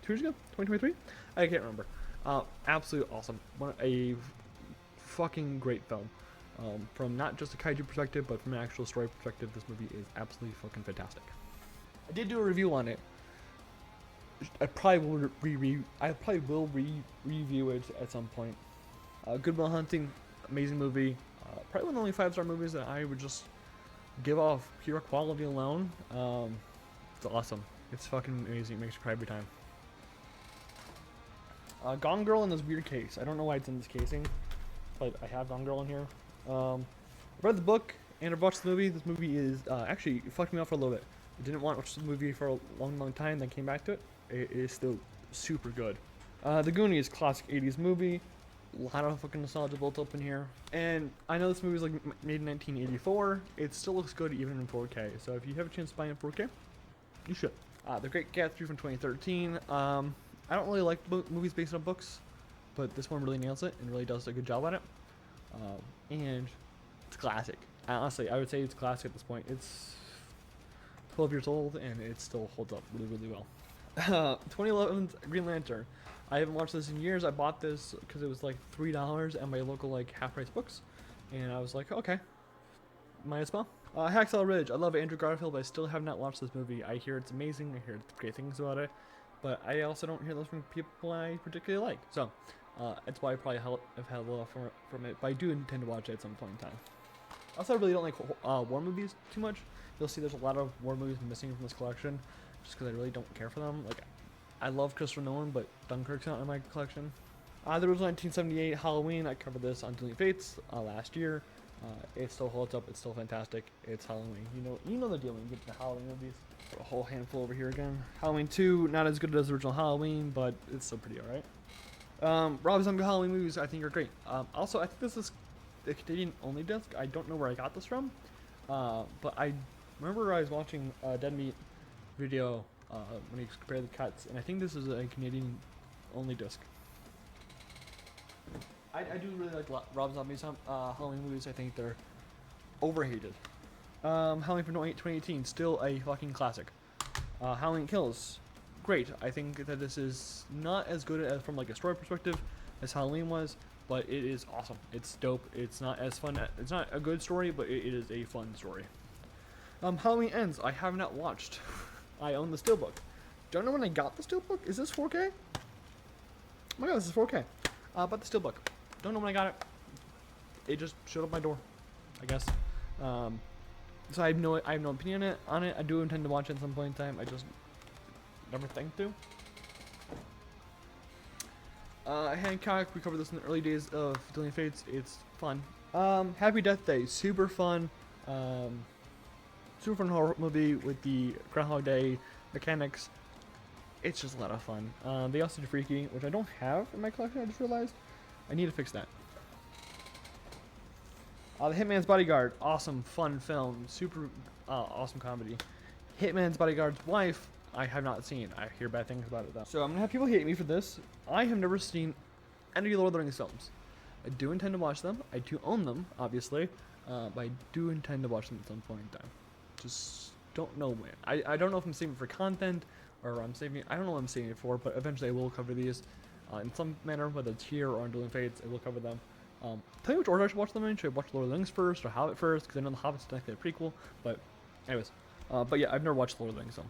2 years ago, 2023. I can't remember. Absolutely awesome. A fucking great film. From not just a kaiju perspective, but from an actual story perspective, this movie is absolutely fucking fantastic. I did do a review on it. I probably will review it at some point. Good Will Hunting, amazing movie. Probably one of the only 5-star movies that I would just give off pure quality alone. It's awesome. It's fucking amazing. It makes you cry every time. Gone Girl in this weird case. I don't know why it's in this casing, but I have Gone Girl in here. I read the book and I watched the movie. This movie is actually, it fucked me up for a little bit. I didn't want to watch the movie for a long time, then came back to it. It is still super good. The Goonies, classic 80s movie. A lot of fucking nostalgia built up in here. And I know this movie was like made in 1984. It still looks good even in 4K. So if you have a chance to buy it in 4K, you should. The Great Gatsby from 2013. I don't really like movies based on books, but this one really nails it and really does a good job at it. And it's classic. Honestly, I would say it's classic at this point. It's 12 years old and it still holds up really, really well. 2011's Green Lantern. I haven't watched this in years. I bought this because it was like $3 at my local like half-price books, and I was like, okay, might as well. Hacksaw Ridge. I love Andrew Garfield, but I still have not watched this movie. I hear it's amazing. I hear great things about it, but I also don't hear those from people I particularly like. So that's why I probably have had a little from it, but I do intend to watch it at some point in time. Also, I really don't like war movies too much. You'll see there's a lot of war movies missing from this collection, just because I really don't care for them. Like, I love Christopher Nolan, but Dunkirk's not in my collection. There was 1978 Halloween. I covered this on Dueling Fates last year. It still holds up. It's still fantastic. It's Halloween. You know the deal when you get to Halloween movies. A whole handful over here again. Halloween 2, not as good as the original Halloween, but it's still pretty alright. Rob Zombie Halloween movies I think are great. Also, I think this is the Canadian only disc. I don't know where I got this from, but I remember I was watching Dead Meat video when he compared the cuts, and I think this is a Canadian only disc. I do really like Rob Zombie's Halloween movies. I think they're overhated. Halloween from 2018, still a fucking classic. Halloween Kills, great. I think that this is not as good as from like a story perspective as Halloween was, but it is awesome. It's dope. It's not as fun. It's not a good story, but it is a fun story. Halloween Ends. I have not watched. I own the steelbook. Don't know when I got the steelbook. Is this 4K? Oh my god, this is 4K. But the steelbook. Don't know when I got it. It just showed up my door, I guess. So I have no opinion on it. I do intend to watch it at some point in time. I just never think to. Hancock. We covered this in the early days of Dueling Fates. It's fun. Happy Death Day. Super fun. Super fun horror movie with the Groundhog Day mechanics. It's just a lot of fun. They also did Freaky, which I don't have in my collection. I just realized I need to fix that. The Hitman's Bodyguard, awesome, fun film, super awesome comedy. Hitman's Bodyguard's Wife, I have not seen. I hear bad things about it though. So I'm gonna have people hate me for this. I have never seen any Lord of the Rings films. I do intend to watch them. I do own them, obviously, but I do intend to watch them at some point in time. Just don't know when. I don't know if I'm saving it for content or I don't know what I'm saving it for, but eventually I will cover these in some manner, whether it's here or on Dueling Fates. I will cover them. Tell me which order I should watch them in. Should I watch Lord of the Rings first or Hobbit first? Because I know the Hobbit's technically a prequel, but anyways. But yeah, I've never watched Lord of the Rings, so.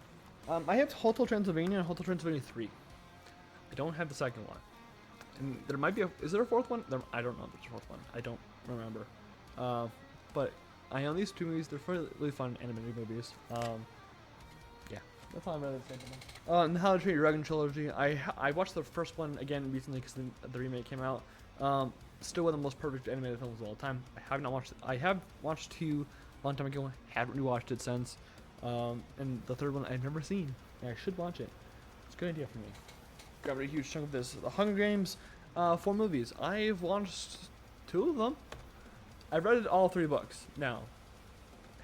I have Hotel Transylvania and Hotel Transylvania 3. I don't have the second one. And there might be is there a fourth one? I don't know if there's a fourth one. I don't remember. But I own these two movies. They're really fun animated movies. Yeah, that's all I'm really saying. And the How to Train Your Dragon trilogy. I watched the first one again recently because the remake came out. Still one of the most perfect animated films of all time. I have watched two a long time ago. Haven't rewatched it since. And the third one I've never seen. I should watch it. It's a good idea for me. Grabbed a huge chunk of this. The Hunger Games, 4 movies. I've watched 2 of them. I've read all 3 books. Now,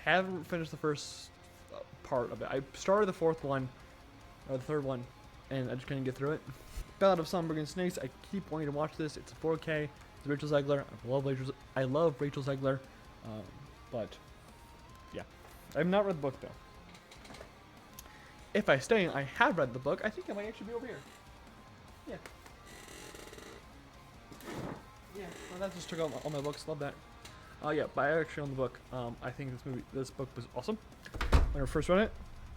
haven't finished the first part of it. I started the 4th one, or the 3rd one, and I just couldn't get through it. Ballad of Songbird and Snakes. I keep wanting to watch this. It's a 4K. It's Rachel Zegler. I love Rachel Zegler, but yeah, I've not read the book though. If I stay, I have read the book. I think I might actually be over here. Yeah. Yeah. Well, that just took out all my books. Love that. Yeah, but I actually own the book. I think this book was awesome. When I first read it,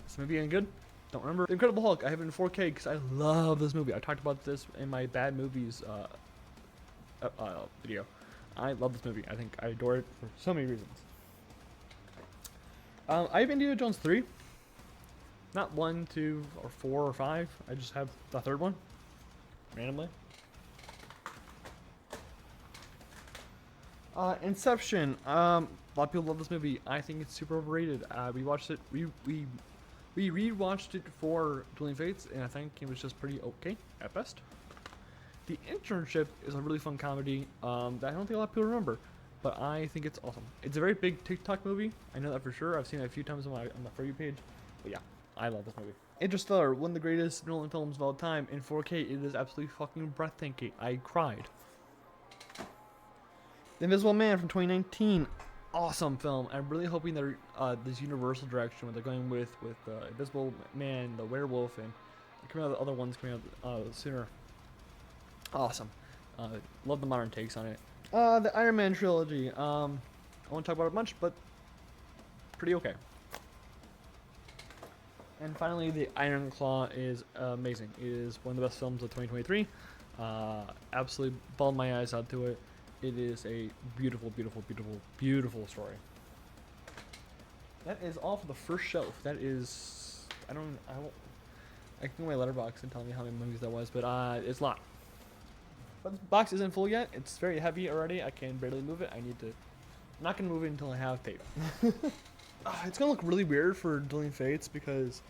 this movie ain't good. Don't remember. The Incredible Hulk. I have it in 4K because I love this movie. I talked about this in my bad movies video. I love this movie. I think I adore it for so many reasons. I have Indiana Jones 3. Not 1, 2, or 4, or 5. I just have the 3rd one. Randomly. Inception. A lot of people love this movie. I think it's super overrated. We watched it. We rewatched it for Dueling Fates, and I think it was just pretty okay at best. The Internship is a really fun comedy that I don't think a lot of people remember, but I think it's awesome. It's a very big TikTok movie. I know that for sure. I've seen it a few times on the For You page. But yeah, I love this movie. Interstellar, one of the greatest Nolan films of all time. In 4K, it is absolutely fucking breathtaking. I cried. The Invisible Man from 2019. Awesome film. I'm really hoping that this Universal direction, what they're going with Invisible Man, the Werewolf, and coming out the other ones coming out sooner. Awesome. Love the modern takes on it. The Iron Man trilogy. I won't talk about it much, but pretty okay. And finally, The Iron Claw is amazing. It is one of the best films of 2023. Absolutely bawled my eyes out to it. It is a beautiful, beautiful, beautiful, beautiful story. That is all for the first shelf. That is, I can go to my letterbox and tell me how many movies that was, but it's a lot. But this box isn't full yet. It's very heavy already. I can barely move it. I'm not gonna move it until I have tape. It's gonna look really weird for Dueling Fates because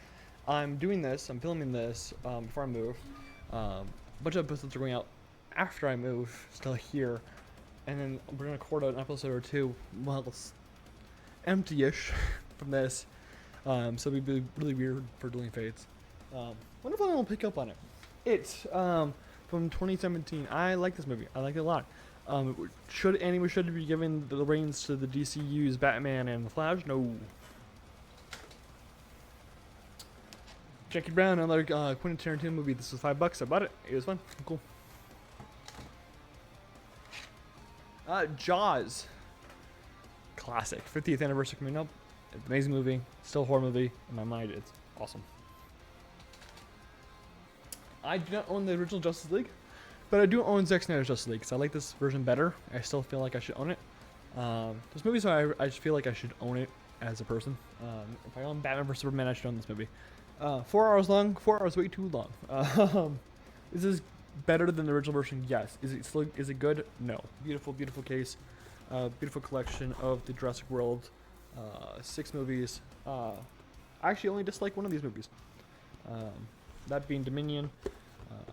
I'm filming this before I move. A bunch of episodes are going out after I move, still here. And then we're gonna record an episode or two, well, it's empty-ish from this. So it'd be really weird for Dueling Fates. Wonder if anyone will pick up on it. It's from 2017. I like this movie. I like it a lot. Should be giving the reins to the DCU's Batman and the Flash? No. Jackie Brown, another Quentin Tarantino movie. This was $5. I bought it. It was fun. Cool. Jaws. Classic. 50th anniversary coming up. Amazing movie. Still a horror movie. In my mind, it's awesome. I do not own the original Justice League, but I do own Zack Snyder's Justice League because I like this version better. I still feel like I should own it. This movie, so I just feel like I should own it as a person. If I own Batman vs Superman, I should own this movie. 4 hours long. 4 hours way too long. Is this better than the original version? Yes. Is it good? No. Beautiful, beautiful case. Beautiful collection of the Jurassic World. 6 movies. I actually only dislike one of these movies. That being Dominion.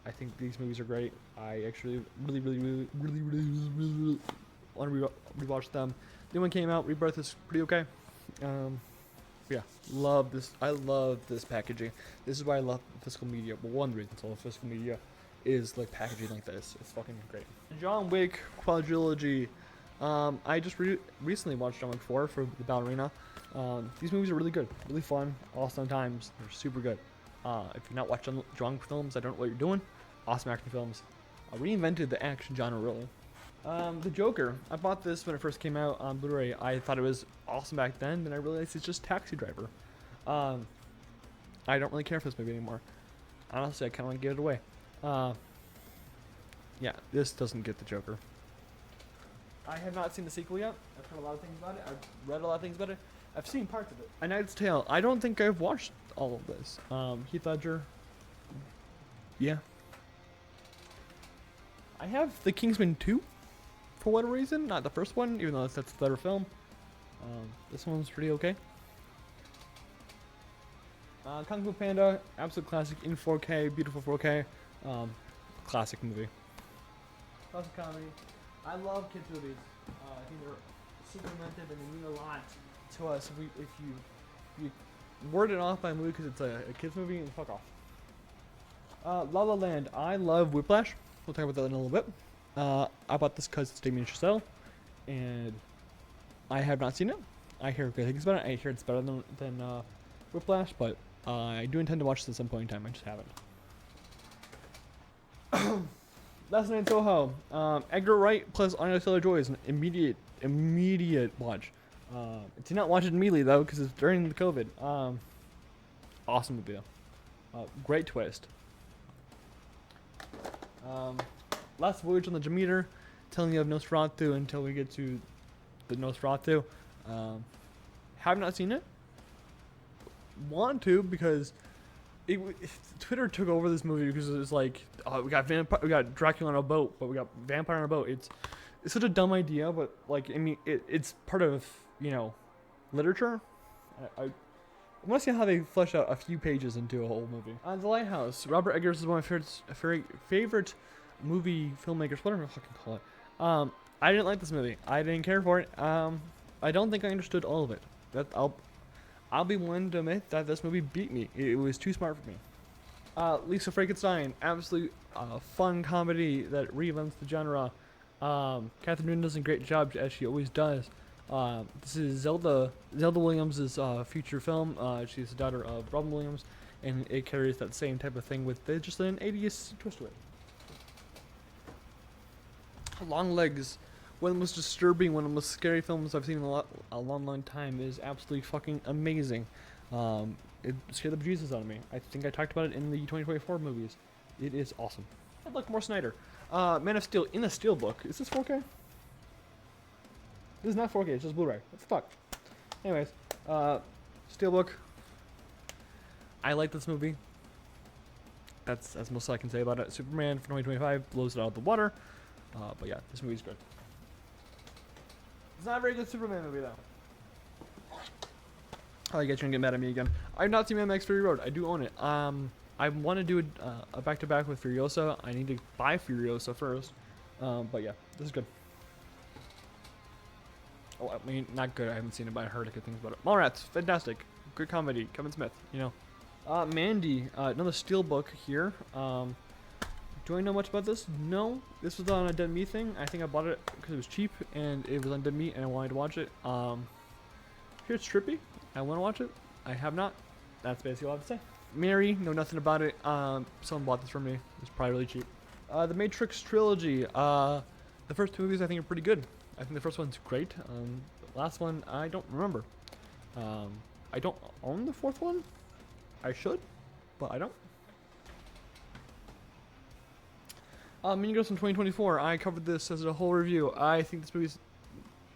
I think these movies are great. I actually really want to rewatch them. The new one came out. Rebirth is pretty okay. Yeah, love this. I love this packaging. This is why I love physical media. Well, one reason I love physical media is like packaging like this. It's fucking great. John Wick quadrilogy. I just recently watched John Wick 4 for the Ballerina. These movies are really good, really fun, awesome times. They're super good. If you're not watching John Wick films, I don't know what you're doing. Awesome action films. Reinvented the action genre, really. The Joker. I bought this when it first came out on Blu-ray. I thought it was awesome back then, then I realized it's just Taxi Driver. I don't really care for this movie anymore. Honestly, I kind of want to give it away. Yeah, this doesn't get the Joker. I have not seen the sequel yet. I've heard a lot of things about it. I've read a lot of things about it. I've seen parts of it. A Knight's Tale. I don't think I've watched all of this. Heath Ledger. Yeah. I have The Kingsman 2. For whatever reason. Not the first one, even though that's the better film. This one's pretty okay. Kung Fu Panda. Absolute classic in 4K. Beautiful 4K. Classic movie. Classic comedy. I love kids movies. I think they're super demented and they mean a lot to us. If you word it off by a movie because it's a kids movie, and fuck off. La La Land. I love Whiplash. We'll talk about that in a little bit. I bought this because it's Damien Chazelle, and I have not seen it. I hear good things about it. I hear it's better than Whiplash, but I do intend to watch this at some point in time. I just haven't. Last Night in Soho. Edgar Wright plus Anya Taylor-Joy is an immediate watch. Did not watch it immediately though because it's during the COVID. Awesome movie though. Great twist. Last Voyage on the Demeter, telling you of Nosferatu until we get to the Nosferatu. Have not seen it. Want to because Twitter took over this movie because it was like, oh, we got Dracula on a boat, but we got vampire on a boat. It's such a dumb idea, but like I mean, it's part of literature. I want to see how they flesh out a few pages into a whole movie. The Lighthouse. Robert Eggers is one of my favorite movie filmmakers, whatever I fucking call it. I didn't like this movie. I didn't care for it. I don't think I understood all of it. That I'll be one to admit that this movie beat me. It was too smart for me. Lisa Frankenstein, absolutely fun comedy that reinvents the genre. Catherine Newton does a great job as she always does. This is Zelda Williams' feature film. She's the daughter of Robin Williams, and it carries that same type of thing with just an 80s twist to it. Long Legs, one of the most disturbing, one of the most scary films I've seen in a long time. Is absolutely fucking amazing. It scared the bejesus out of me. I think I talked about it in the 2024 movies. It is awesome. I'd like more Snyder. Man of Steel in a steelbook. Is this 4K? This is not 4K. It's just Blu-ray. What the fuck? Anyways, steelbook. I like this movie. That's most I can say about it. Superman for 2025 blows it out of the water. But yeah, this movie's good. It's not a very good Superman movie though. I get you and get mad at me again. I've not seen Mad Max Fury Road. I do own it. I want to do a back-to-back with Furiosa. I need to buy Furiosa first. But yeah, this is good. Oh, I mean, not good. I haven't seen it, but I heard good things about it. Mallrats, fantastic. Good comedy. Kevin Smith, Mandy, another steelbook here. Do I know much about this? No. This was on a Dead Meat thing. I think I bought it because it was cheap and it was on Dead Meat and I wanted to watch it. Here's Trippy. I want to watch it. I have not. That's basically all I have to say. Mary, know nothing about it. Someone bought this from me. It's probably really cheap. The Matrix trilogy. The first two movies I think are pretty good. I think the first one's great. The last one I don't remember. I don't own the fourth one. I should, but I don't. Mean Girls from 2024. I covered this as a whole review. I think this movie's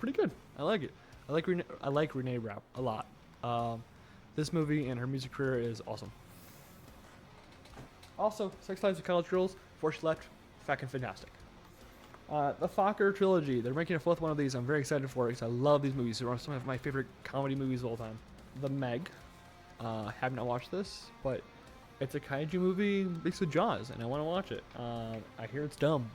pretty good. I like it. I like Renee Rapp a lot. This movie and her music career is awesome. Also, Sex Lives of College Girls, Before She Left, fucking fantastic. The Fokker trilogy. They're making a fourth one of these. I'm very excited for it because I love these movies. They're some of my favorite comedy movies of all time. The Meg. Have not watched this, but it's a kaiju movie mixed with Jaws, and I want to watch it. I hear it's dumb.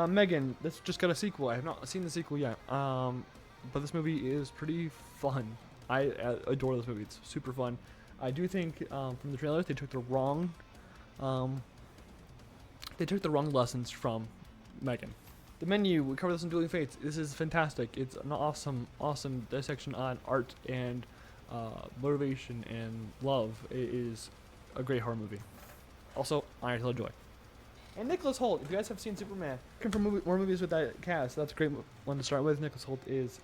Megan. This just got a sequel. I have not seen the sequel yet. But this movie is pretty fun. I adore this movie. It's super fun. I do think from the trailers they took the wrong lessons from Megan. The Menu, we covered this in Dueling Fates. This is fantastic. It's an awesome dissection on art and motivation and love. It is a great horror movie. Also, Anya Taylor-Joy. And Nicholas Hoult. If you guys have seen Superman, looking for more movies with that cast, that's a great one to start with. Nicholas Hoult is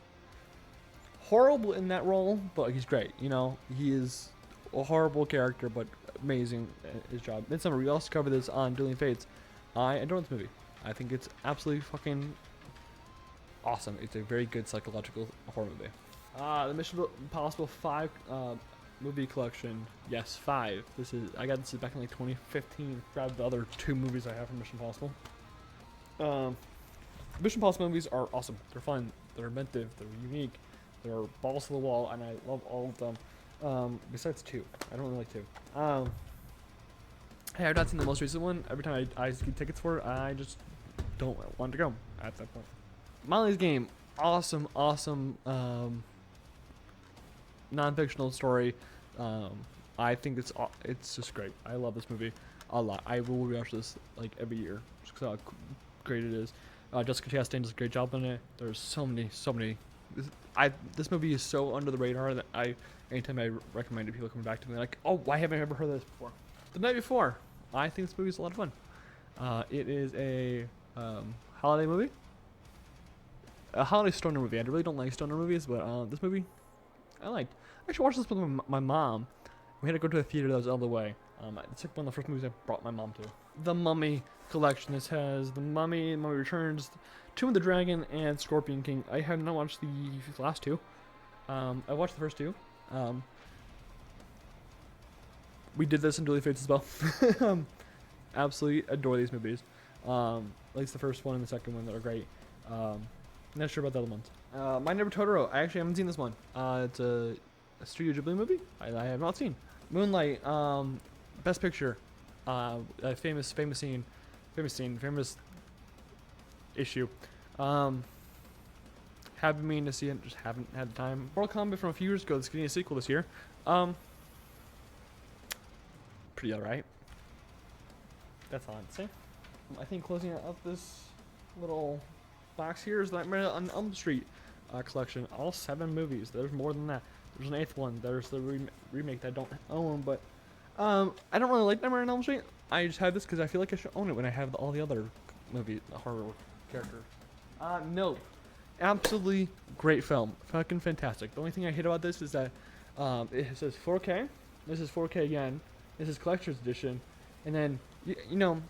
horrible in that role, but he's great. He is a horrible character, but amazing at his job. Midsummer, we also covered this on Dueling Fates. I adore this movie. I think it's absolutely fucking awesome. It's a very good psychological horror movie. The Mission Impossible 5 movie collection. Yes, 5. I got this back in like 2015. Grabbed the other 2 movies I have from Mission Impossible. Mission Impossible movies are awesome. They're fun. They're inventive. They're unique. They're balls to the wall, and I love all of them. Besides 2. I don't really like 2. Hey, I've not seen the most recent one. Every time I get tickets for it, I just don't want to go at that point. Molly's Game. awesome, awesome non-fictional story. I think it's just great. I love this movie a lot. I will rewatch this like every year just 'cause how great it is. Jessica Chastain does a great job on it. There's so many. This movie is so under the radar that anytime I recommend it, people come back to me like, oh, why haven't I ever heard of this before? The Night Before. I think this movie is a lot of fun. It is a holiday movie. A holiday stoner movie. I really don't like stoner movies, but this movie I liked. I actually watched this with my mom. We had to go to a theater that was out of the way. It's like one of the first movies I brought my mom to. The Mummy collection. This has The Mummy, Mummy Returns, Tomb of the Dragon, and Scorpion King. I have not watched the last two. I watched the first two. We did this in Dueling Fates as well. Absolutely adore these movies. At least the first one and the second one that are great. Not sure about the other ones. My Neighbor Totoro. I actually haven't seen this one. It's a Studio Ghibli movie. I have not seen. Moonlight. Best Picture. A famous issue. Have been meaning to see it, just haven't had the time. Mortal Kombat from a few years ago. That's getting a sequel this year. Pretty alright. That's all I'd say. I think closing out this little box here is the Nightmare on Elm Street collection. All 7 movies. There's more than that. There's an 8th one. There's the remake that I don't own, but I don't really like Nightmare on Elm Street. I just have this because I feel like I should own it when I have all the other horror characters. Nope. Absolutely great film. Fucking fantastic. The only thing I hate about this is that it says 4K. This is 4K again. This is collector's edition. And then,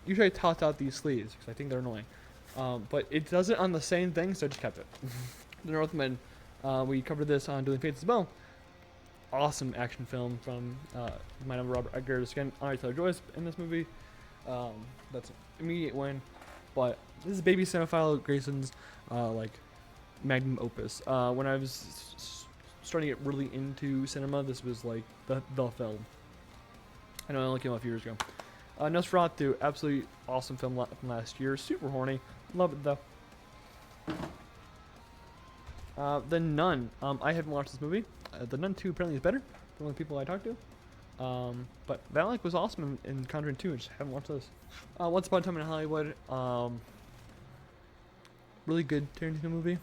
usually I toss out these sleeves because I think they're annoying. But it does it on the same thing, so I just kept it. The Northman, we covered this on Dueling Fates as well. Awesome action film from my number Robert Eggers. Again, Anya Taylor-Joy's in this movie. That's an immediate win. But this is baby cinephile Grayson's magnum opus. When I was starting to get really into cinema, this was like the film. I know it only came out a few years ago. Nosferatu, absolutely awesome film from last year. Super horny. Love it though. The Nun. I haven't watched this movie. The Nun 2 apparently is better from the people I talked to. But Valak was awesome in Conjuring 2. I just haven't watched this. Once Upon a Time in Hollywood. Really good Tarantino movie.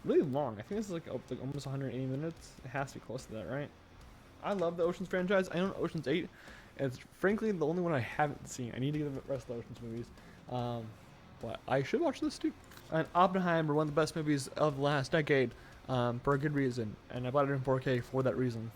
Really long. I think this is like almost 180 minutes. It has to be close to that, right? I love the Ocean's franchise. I own Ocean's 8. It's frankly the only one I haven't seen. I need to get the rest of the Ocean's movies. But I should watch this too. And Oppenheimer, one of the best movies of the last decade, for a good reason. And I bought it in 4K for that reason.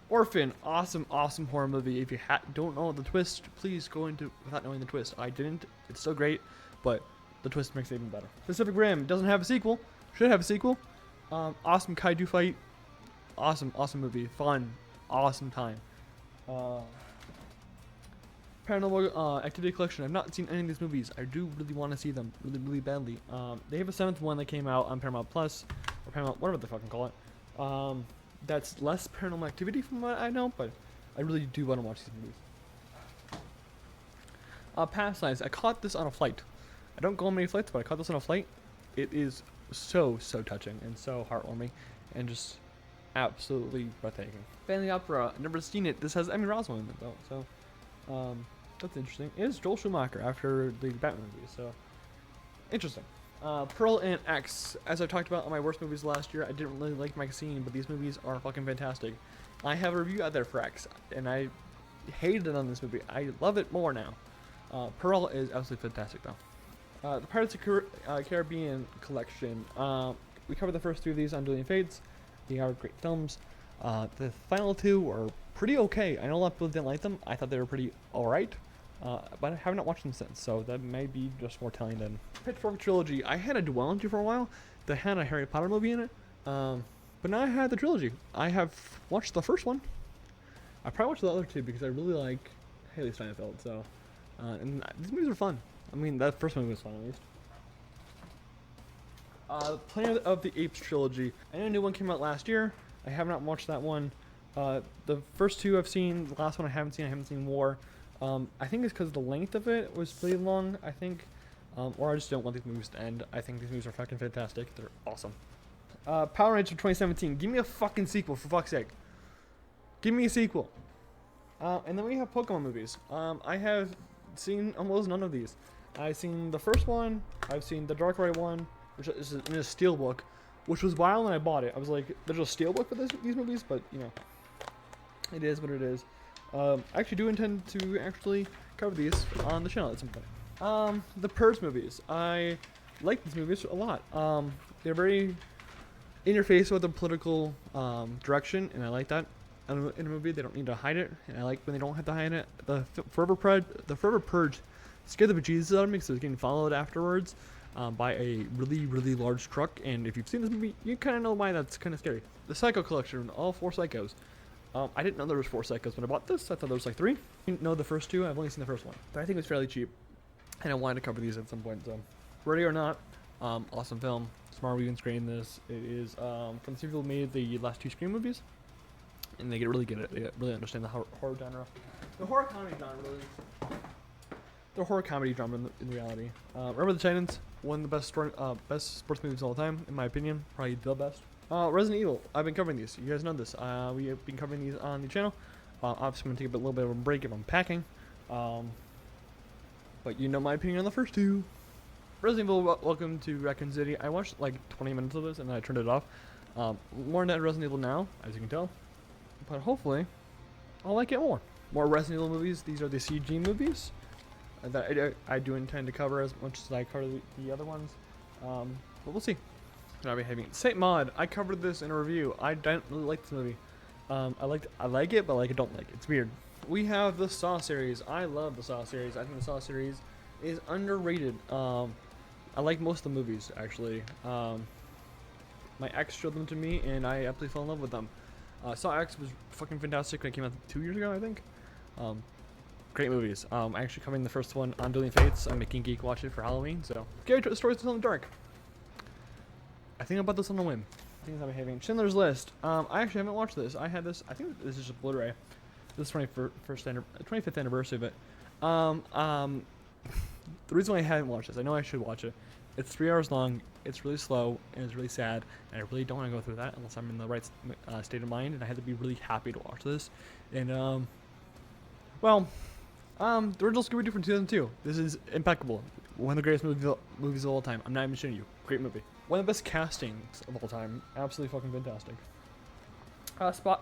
Orphan, awesome horror movie. If you don't know the twist, please go into without knowing the twist. I didn't. It's still great, but the twist makes it even better. Pacific Rim doesn't have a sequel. Should have a sequel. Awesome kaiju fight. Awesome movie. Fun. Awesome time. Paranormal Activity Collection. I've not seen any of these movies. I do really want to see them really badly. They have a 7th one that came out on Paramount Plus or Paramount, whatever they fucking call it. That's less Paranormal Activity from what I know, but I really do want to watch these movies. Past Lives. I caught this on a flight. I don't go on many flights, but I caught this on a flight. It is so touching and so heartwarming and just absolutely breathtaking. Family Opera. I've never seen it. This has Emmy Rossum in it though, so that's interesting. It is Joel Schumacher after the Batman movie, so interesting. Pearl and X. As I talked about on my worst movies last year, I didn't really like Maxine, but these movies are fucking fantastic. I have a review out there for X, and I hated it on this movie. I love it more now. Pearl is absolutely fantastic though. The Pirates of Caribbean collection. We covered the first 3 of these on Dueling Fates. They are great films. The final 2 were pretty okay. I know a lot of people didn't like them. I thought they were pretty alright. But I have not watched them since, so that may be just more telling than Pitchfork Trilogy. I had a duology for a while that had a Harry Potter movie in it, but now I had the trilogy. I have watched the first one. I probably watched the other 2 because I really like Haley Steinfeld. So, and these movies are fun. I mean, that first movie was fun at least. Planet of the Apes trilogy. I know a new one came out last year. I have not watched that one. The first 2 I've seen. The last one I haven't seen. I haven't seen War. I think it's because the length of it was pretty long. I think or I just don't want these movies to end. I think these movies are fucking fantastic. They're awesome. Power Rangers 2017. Give me a fucking sequel, for fuck's sake. Give me a sequel. And then we have Pokemon movies. I have seen almost none of these. I've seen the first one. I've seen the Darkrai one, which is in a steelbook, which was wild when I bought it. I was like, there's a steelbook for these movies, but you know, it is what it is. I actually do intend to actually cover these on the channel at some point. The Purge movies. I like these movies a lot. They're very in your face with the political direction, and I like that. In a movie, they don't need to hide it, and I like when they don't have to hide it. The Forever Purge scared the bejesus out of me because it was getting followed afterwards by a really, really large truck, and if you've seen this movie, you kind of know why that's kind of scary. The Psycho Collection, all 4 Psychos. I didn't know there was 4 Psychos when I bought this. I thought there was like 3. I didn't know the first 2. I've only seen the first one, but I think it was fairly cheap, and I wanted to cover these at some point. So, Ready or Not, awesome film. Smart Weaving screen this. It is from the people who made the last 2 Scream movies. And they get really good at it. They really understand the horror genre. The horror comedy genre, really. The horror comedy genre in reality. Remember the Titans? One of the best sports movies of all time, in my opinion. Probably the best. Resident Evil. I've been covering these. You guys know this. We have been covering these on the channel. Obviously, I'm going to take a little bit of a break if I'm packing. But you know my opinion on the first 2. Resident Evil, Welcome to Raccoon City. I watched like 20 minutes of this and then I turned it off. More into Resident Evil now, as you can tell. But hopefully, I'll like it more. More Resident Evil movies. These are the CG movies that I do intend to cover as much as I cover the other ones. But we'll see. I'll be having Saint Maud. I covered this in a review. I don't really like this movie. I like it, but like I don't like it. It's weird. We have the Saw series. I love the Saw series. I think the Saw series is underrated. I like most of the movies actually. My ex showed them to me, and I absolutely fell in love with them. Saw X was fucking fantastic. It came out 2 years ago, I think. Great movies. I'm actually covering the first one on Dueling Fates. I'm making Geek watch it for Halloween. So, Scary Stories to Tell in the Dark. I think about this on a whim. Things I'm having. Schindler's List. I actually haven't watched this. I had this. I think this is just Blu-ray. This is 25th anniversary of it. The reason why I haven't watched this, I know I should watch it. It's 3 hours long. It's really slow and it's really sad, and I really don't want to go through that unless I'm in the right state of mind. And I had to be really happy to watch this. And the original Scooby-Doo from 2002. This is impeccable. One of the greatest movies of all time. I'm not even shitting you. Great movie. One of the best castings of all time. Absolutely fucking fantastic.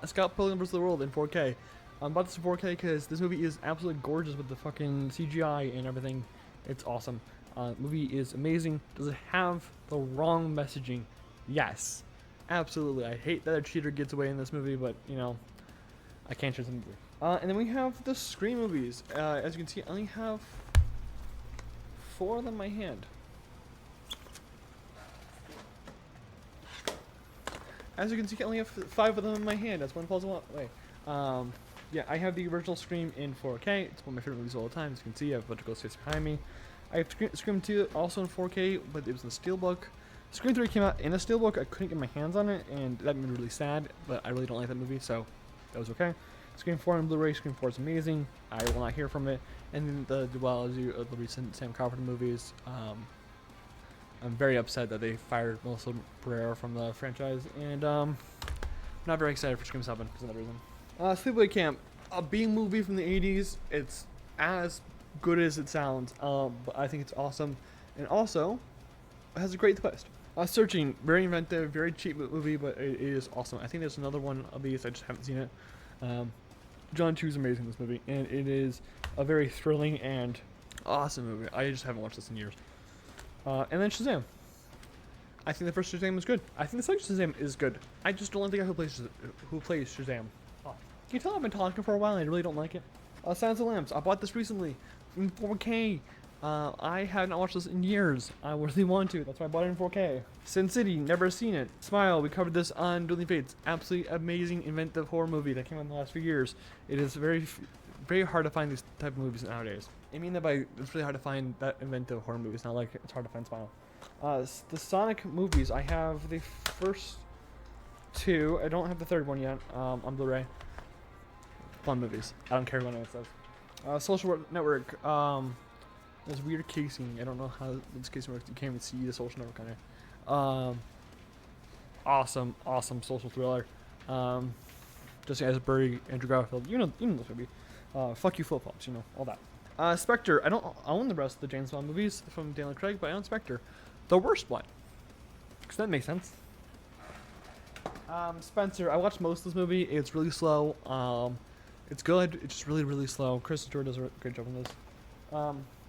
Scott Pilgrim vs. the World in 4K. I bought this in 4K because this movie is absolutely gorgeous with the fucking CGI and everything. It's awesome. Movie is amazing. Does it have the wrong messaging? Yes. Absolutely. I hate that a cheater gets away in this movie, but, you know, I can't change the movie. And then we have the Scream movies. As you can see, I only have 4 of them in my hand. As you can see, I only have 5 of them in my hand. That's one falls away. Yeah, I have the original Scream in 4K. It's one of my favorite movies of all time. As you can see, I have a bunch of ghost faces behind me. I have Scream 2 also in 4K, but it was in the Steelbook. Scream 3 came out in a Steelbook. I couldn't get my hands on it, and that made me really sad, but I really don't like that movie, so that was okay. Scream 4 on Blu-ray. Scream 4 is amazing. I will not hear from it. And then the duology of the recent Sam Carpenter movies. I'm very upset that they fired Melissa Barrera from the franchise, and not very excited for Scream 7 because of that reason. Sleepaway Camp, a B movie from the 80s. It's as good as it sounds, but I think it's awesome, and also it has a great twist. Searching, very inventive, very cheap movie, but it is awesome. I think there's another one of these. I just haven't seen it. John Chu's amazing in this movie, and it is a very thrilling and awesome movie. I just haven't watched this in years. And then Shazam. I think the first Shazam was good. I think the second Shazam is good. I just don't like the guy who plays Shazam. You can tell I've been talking for a while and I really don't like it. Silence of the Lambs. I bought this recently in 4K. I have not watched this in years. I really want to. That's why I bought it in 4K. Sin City. Never seen it. Smile. We covered this on Dueling Fates. Absolutely amazing, inventive horror movie that came out in the last few years. It is very hard to find these type of movies nowadays. I mean that by it's really hard to find that inventive horror movies. Not like it's hard to find Smile. The Sonic movies. I have the first 2. I don't have the third one yet on Blu-ray. Fun movies. I don't care what anyone says. Social Network. This weird casing. I don't know how this casing works. You can't even see the social network on it. Awesome social thriller. Jesse Eisenberg, Andrew Garfield. You know this movie. Fuck you, flip flops. You know all that. Spectre. I don't own the rest of the James Bond movies from Daniel Craig, but I own Spectre, the worst one. Cause that makes sense. Spencer. I watched most of this movie. It's really slow. It's good. It's just really slow. Chris Stewart does a great job on this.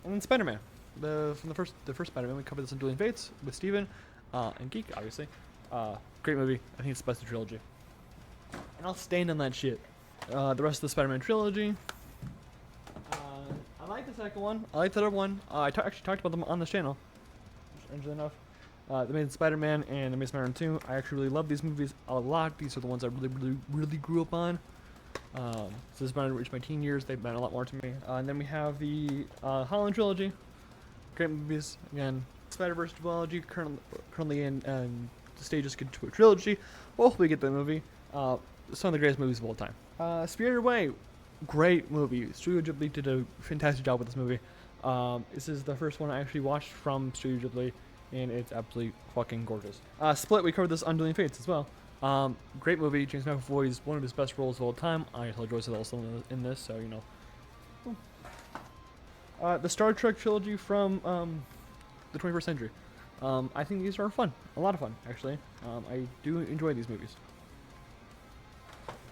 And then Spider-Man. The first Spider-Man. We covered this in Dueling Fates with Steven, and Geek, obviously. Great movie. I think it's the best of the trilogy. And I'll stand on that shit. The rest of the Spider-Man trilogy. I like the second one. I like the other one. I actually talked about them on this channel. Strangely enough. The Amazing Spider-Man and Amazing Spider-Man 2. I actually really love these movies a lot. These are the ones I really grew up on. So this is when I reached my teen years. They've meant a lot more to me. And then we have the Holland trilogy. Great movies. Again, Spider-Verse duology. Currently in the stages get to a trilogy. Hopefully we get the movie. Some of the greatest movies of all time. Spirited Away. Great movie. Studio Ghibli did a fantastic job with this movie. This is the first one I actually watched from Studio Ghibli, and it's absolutely fucking gorgeous. Split, we covered this on Dueling Fates as well. Great movie. James McAvoy is one of his best roles of all time. I told Joyce is also in this, so you know. The Star Trek trilogy from the 21st century. I think these are fun. A lot of fun, actually. I do enjoy these movies.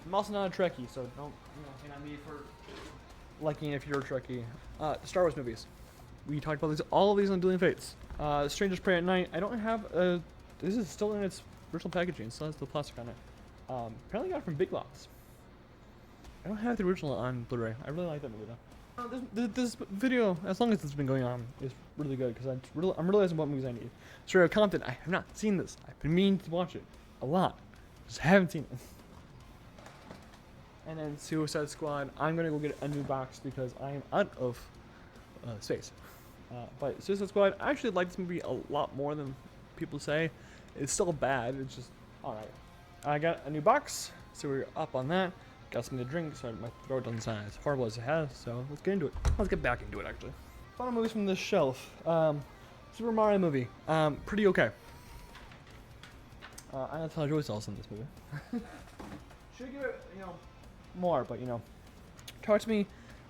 I'm also not a Trekkie, so don't hang on me for liking if you're a Trekkie. Star Wars movies. We talked about all of these on Dueling Fates. Strangers Prey at Night. I don't have this is still in its original packaging, so that's the plastic on it. Apparently got it from Big Lots. I don't have the original on Blu-ray. I really like that movie though. This video, as long as it's been going on, is really good because I'm realizing what movies I need. Straight Outta Compton. I have not seen this. I've been meaning to watch it a lot. Just haven't seen it. And then Suicide Squad. I'm gonna go get a new box because I am out of space. But Suicide Squad, I actually like this movie a lot more than people say. It's still bad. It's just alright. I got a new box, so we're up on that. Got something to drink, so my throat doesn't sound as horrible as it has. So let's get into it. Let's get back into it actually. Final movies from this shelf. Super Mario movie. Pretty okay. I'm gonna tell Joyce also in this movie. Should give it, more, but talk to me.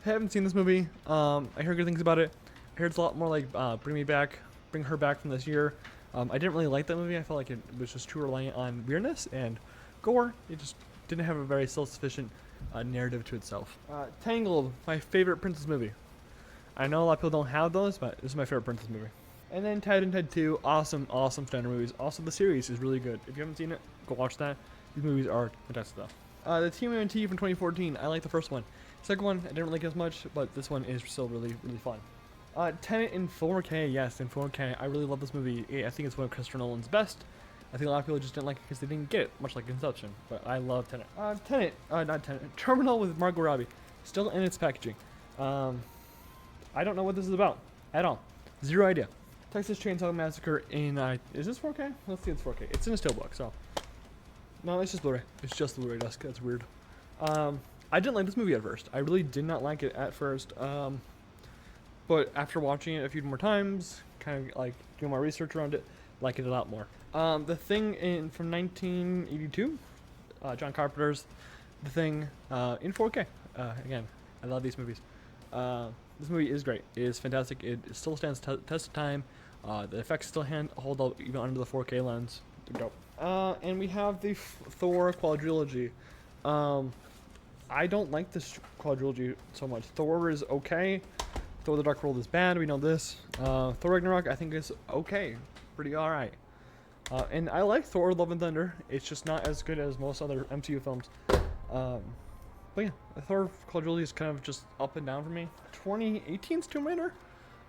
I haven't seen this movie. I heard good things about it. I heard it's a lot more like Bring Her Back from this year. I didn't really like that movie. I felt like it was just too reliant on weirdness and gore. It just didn't have a very self-sufficient narrative to itself. Tangled, my favorite princess movie. I know a lot of people don't have those, but this is my favorite princess movie. And then Ted and Ted 2, awesome standard movies. Also, the series is really good. If you haven't seen it, go watch that. These movies are fantastic stuff. The TMNT from 2014, I like the first one. Second one, I didn't like as much, but this one is still really fun. Tenet in 4K, yes, in 4K. I really love this movie. I think it's one of Christopher Nolan's best. I think a lot of people just didn't like it because they didn't get it, much like Inception. But I love Tenet. Not Tenet. Terminal with Margot Robbie, still in its packaging. I don't know what this is about at all. Zero idea. Texas Chainsaw Massacre in is this 4K? Let's see, it's 4K. It's in a steelbook, so. No, it's just Blu-ray. It's just the Blu-ray disc. That's weird. I didn't like this movie at first. I really did not like it at first. But after watching it a few more times, kind of like doing my research around it, like it a lot more. The Thing from 1982, John Carpenter's The Thing in 4K. Again, I love these movies. This movie is great. It is fantastic. It still stands test of time. The effects still hold up even under the 4K lens. They're dope. And we have the Thor quadrilogy. I don't like this quadrilogy so much. Thor is okay. Thor the Dark World is bad. We know this. Thor Ragnarok I think is okay. Pretty alright. And I like Thor Love and Thunder. It's just not as good as most other MCU films. But yeah, the Thor quadrilogy is kind of just up and down for me. 2018's Tomb Raider.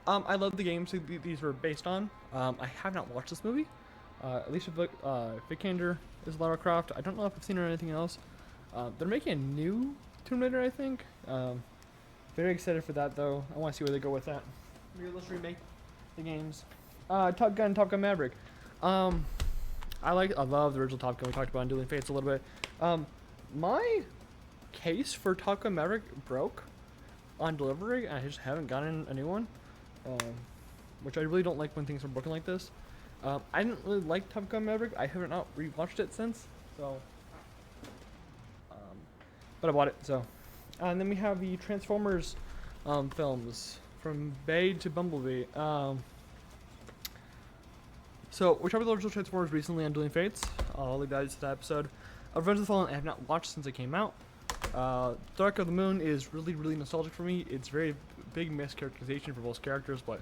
I love the games these were based on. I have not watched this movie. Alicia Vikander is Lara Croft. I don't know if I've seen her in anything else. They're making a new Tomb Raider, I think. Very excited for that, though. I want to see where they go with that. Maybe let's remake the games. Top Gun Maverick. I love the original Top Gun. We talked about in Dueling Fates a little bit. My case for Top Gun Maverick broke on delivery. I just haven't gotten a new one. which I really don't like when things are broken like this. I didn't really like Top Gun Maverick. I haven't not rewatched it since, so. But I bought it, so. And then we have the Transformers films from Bay to Bumblebee. So we covered the original Transformers recently on Dueling Fates. I'll leave that to that episode. Revenge of the Fallen I have not watched since it came out. Dark of the Moon is really, really nostalgic for me. It's very big mischaracterization for both characters, but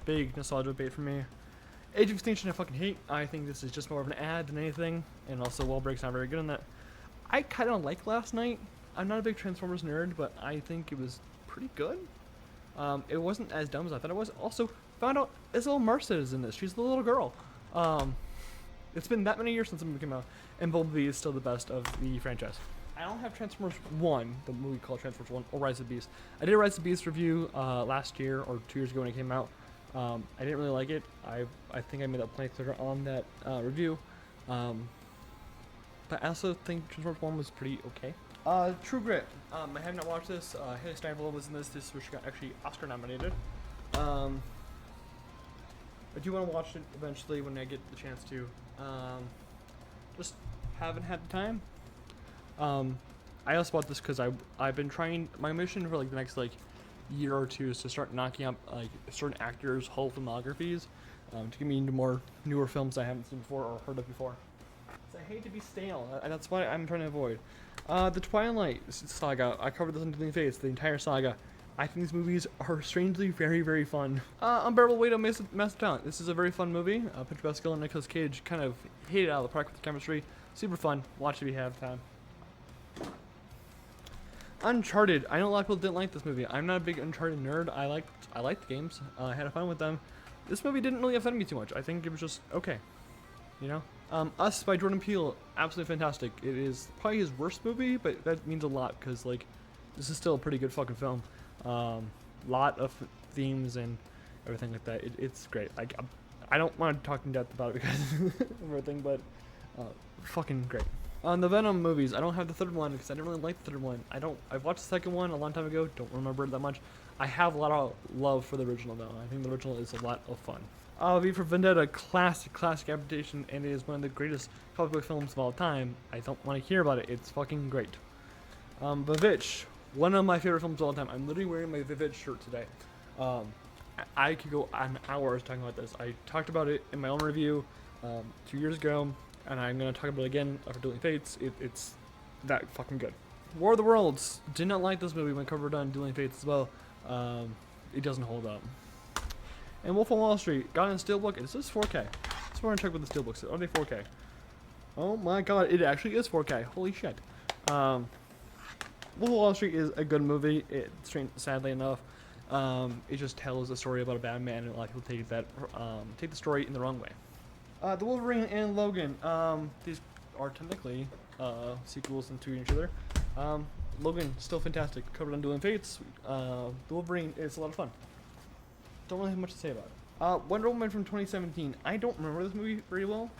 big nostalgia bait for me. Age of Extinction I fucking hate. I think this is just more of an ad than anything, and also Wallbreak's not very good in that. I kind of like Last Night. I'm not a big Transformers nerd, but I think it was pretty good. It wasn't as dumb as I thought it was. Also, found out Isabel Merced is in this. She's the little girl. It's been that many years since the movie came out, and Bumblebee is still the best of the franchise. I don't have Transformers 1, the movie called Transformers 1, or Rise of the Beast. I did a Rise of the Beast review last year, or 2 years ago when it came out. I didn't really like it. I think I made that point clear on that review. But I also think Transformers 1 was pretty okay. True Grit. I have not watched this. Haley Steinfeld was in this. This was actually Oscar nominated. I do want to watch it eventually when I get the chance to. Just haven't had the time. I also bought this because I've been trying. My mission for like the next like year or two is to start knocking up like certain actors' whole filmographies to get me into more newer films I haven't seen before or heard of before. So I hate to be stale. That's what I'm trying to avoid. The Twilight saga. I covered this in Dueling Fates, the entire saga. I think these movies are strangely very, very fun. Unbearable Weight of Massive Talent. This is a very fun movie. Pedro Pascal and Nicolas Cage kind of hit it out of the park with the chemistry. Super fun. Watch it if you have time. Uncharted. I know a lot of people didn't like this movie. I'm not a big Uncharted nerd. I liked the games. I had fun with them. This movie didn't really offend me too much. I think it was just okay. You know? Us by Jordan Peele. Absolutely fantastic. It is probably his worst movie, but that means a lot because like this is still a pretty good fucking film. Lot of themes and everything like that. It's great. I don't want to talk in depth about it because of everything, but fucking great. On the Venom movies, I don't have the third one because I didn't really like the third one. I've watched the second one a long time ago. Don't remember it that much. I have a lot of love for the original though. I think the original is a lot of fun. V for Vendetta, classic adaptation, and it is one of the greatest comic book films of all time. I don't want to hear about it. It's fucking great. Vivitch, one of my favorite films of all time. I'm literally wearing my Vivitch shirt today. I could go on hours talking about this. I talked about it in my own review 2 years ago, and I'm going to talk about it again after Dueling Fates. It's that fucking good. War of the Worlds. Did not like this movie when covered on Dueling Fates as well. It doesn't hold up. And Wolf on Wall Street. Got in Steelbook. Is this 4K? Let's go and check with the Steelbooks. Are they 4K? Oh my god, it actually is 4K. Holy shit. Wolf of Wall Street is a good movie. Sadly enough, it just tells a story about a bad man, and a lot of people take the story in the wrong way. The Wolverine and Logan. These are technically sequels into each other. Logan, still fantastic. Covered on Dueling Fates. The Wolverine is a lot of fun. Don't really have much to say about it. Wonder Woman from 2017. I don't remember this movie very well,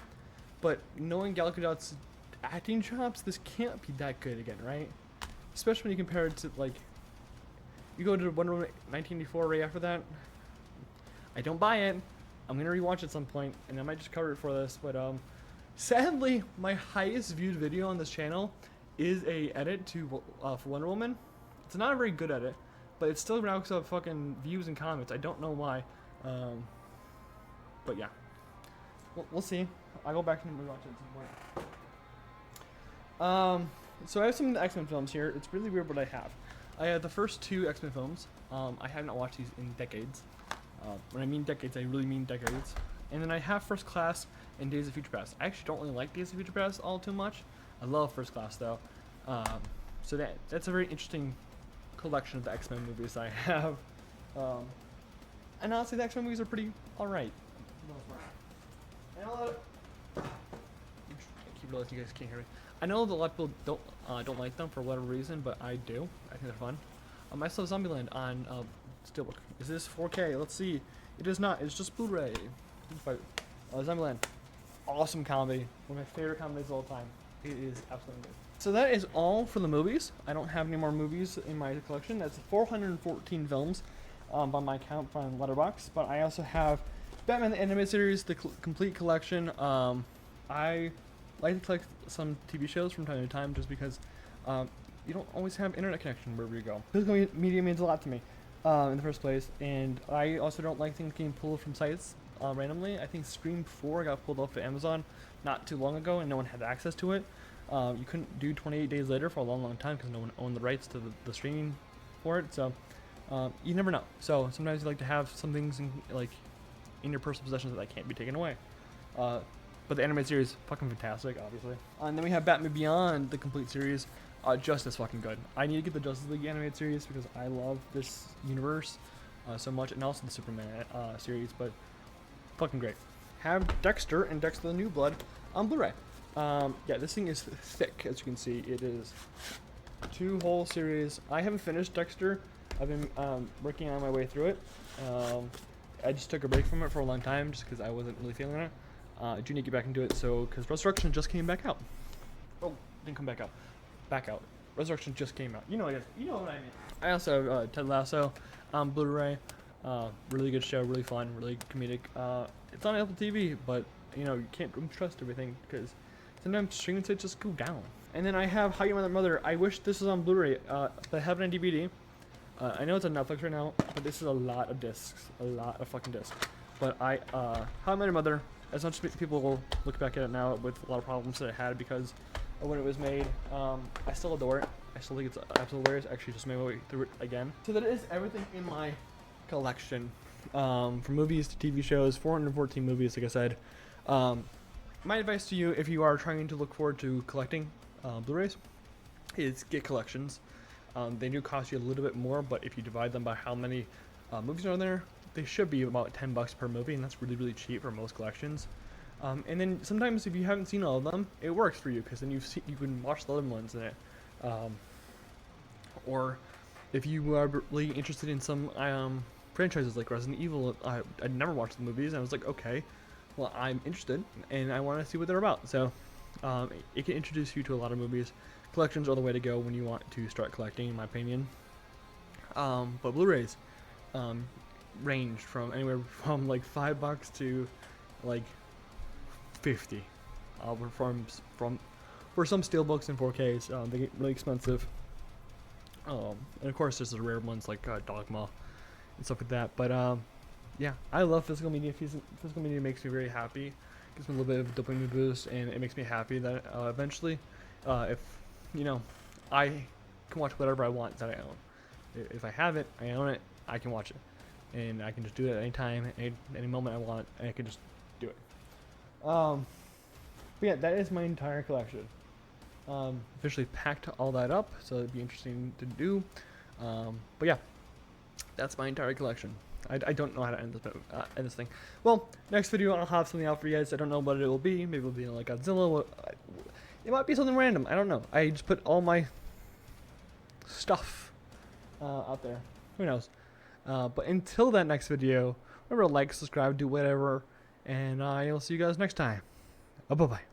but knowing Gal Gadot's acting chops, this can't be that good again, right? Especially when you compare it to, like, you go to Wonder Woman 1984 right after that. I don't buy it. I'm going to rewatch it at some point, and I might just cover it for this, but sadly, my highest viewed video on this channel is a edit to for Wonder Woman. It's not a very good edit, but it still racks up fucking views and comments. I don't know why, but yeah, we'll see. I'll go back and rewatch it at some point. So I have some of the X-Men films here. It's really weird what I have. I have the first 2 X-Men films. I have not watched these in decades. When I mean decades, I really mean decades. And then I have First Class and Days of Future Past. I actually don't really like Days of Future Past all too much. I love First Class though. So that's a very interesting collection of the X-Men movies I have. And honestly, the X-Men movies are pretty alright. I keep realizing you guys can't hear me. I know that a lot of people don't like them for whatever reason, but I do. I think they're fun. I saw Zombieland on Steelbook. Is this 4K? Let's see. It is not. It's just Blu-ray. Zombieland. Awesome comedy. One of my favorite comedies of all time. It is absolutely good. So that is all for the movies. I don't have any more movies in my collection. That's 414 films. by my account from Letterboxd, but I also have Batman the Animated Series, the complete collection. I like to collect some TV shows from time to time just because you don't always have internet connection wherever you go. Physical media means a lot to me in the first place, and I also don't like things getting pulled from sites randomly. I think Scream 4 got pulled off of Amazon not too long ago, and no one had access to it. You couldn't do 28 Days Later for a long time because no one owned the rights to the streaming for it. So you never know. So sometimes you like to have some things in your personal possessions that can't be taken away. But the animated series, fucking fantastic, obviously. And then we have Batman Beyond, the complete series, just as fucking good. I need to get the Justice League animated series because I love this universe so much, and also the Superman series, but fucking great. Have Dexter and Dexter the New Blood on Blu-ray. Yeah, this thing is thick, as you can see. It is 2 whole series. I haven't finished Dexter. I've been working on my way through it. I just took a break from it for a long time just because I wasn't really feeling it. I do need to get back into it, so because Resurrection just came back out. Oh, didn't come back out. Back out. Resurrection just came out. You know what I mean. I also have Ted Lasso on Blu-ray. Really good show, really fun, really comedic. It's on Apple TV, but you can't trust everything because sometimes streaming sites just go down. And then I have How You Met Your Mother. I wish this was on Blu-ray, but I have it on DVD. I know it's on Netflix right now, but this is a lot of discs, a lot of fucking discs. But How I Met Your Mother, as much as people will look back at it now with a lot of problems that it had because of when it was made, I still adore it. I still think it's absolutely hilarious. Actually, just made my way through it again. So that is everything in my collection, from movies to TV shows. 414 movies, like I said. My advice to you, if you are trying to look forward to collecting Blu-rays, is get collections. They do cost you a little bit more, but if you divide them by how many movies are there, they should be about $10 per movie, and that's really, really cheap for most collections. And then sometimes if you haven't seen all of them, it works for you because then you can watch the other ones in it. Or if you are really interested in some franchises like Resident Evil, I'd never watched the movies, and I was like, okay, well, I'm interested, and I want to see what they're about. So it can introduce you to a lot of movies. Collections are the way to go when you want to start collecting, in my opinion. But Blu-rays range from anywhere from like $5 to like 50. For some steelbooks and 4Ks, they get really expensive. And of course, there's the rare ones like Dogma and stuff like that. But yeah, I love physical media. Physical media makes me very happy. Gives me a little bit of dopamine boost, and it makes me happy that eventually, if I can watch whatever I want that I own. If I have it, I own it, I can watch it. And I can just do it at any time, any moment I want, and I can just do it. But yeah, that is my entire collection. Officially packed all that up, so it'd be interesting to do. But yeah, that's my entire collection. I don't know how to end this thing. Well, next video I'll have something out for you guys. I don't know what it will be. Maybe it'll be like Godzilla. It might be something random. I don't know. I just put all my stuff out there. Who knows? But until that next video, remember to like, subscribe, do whatever, and I'll see you guys next time. Bye-bye.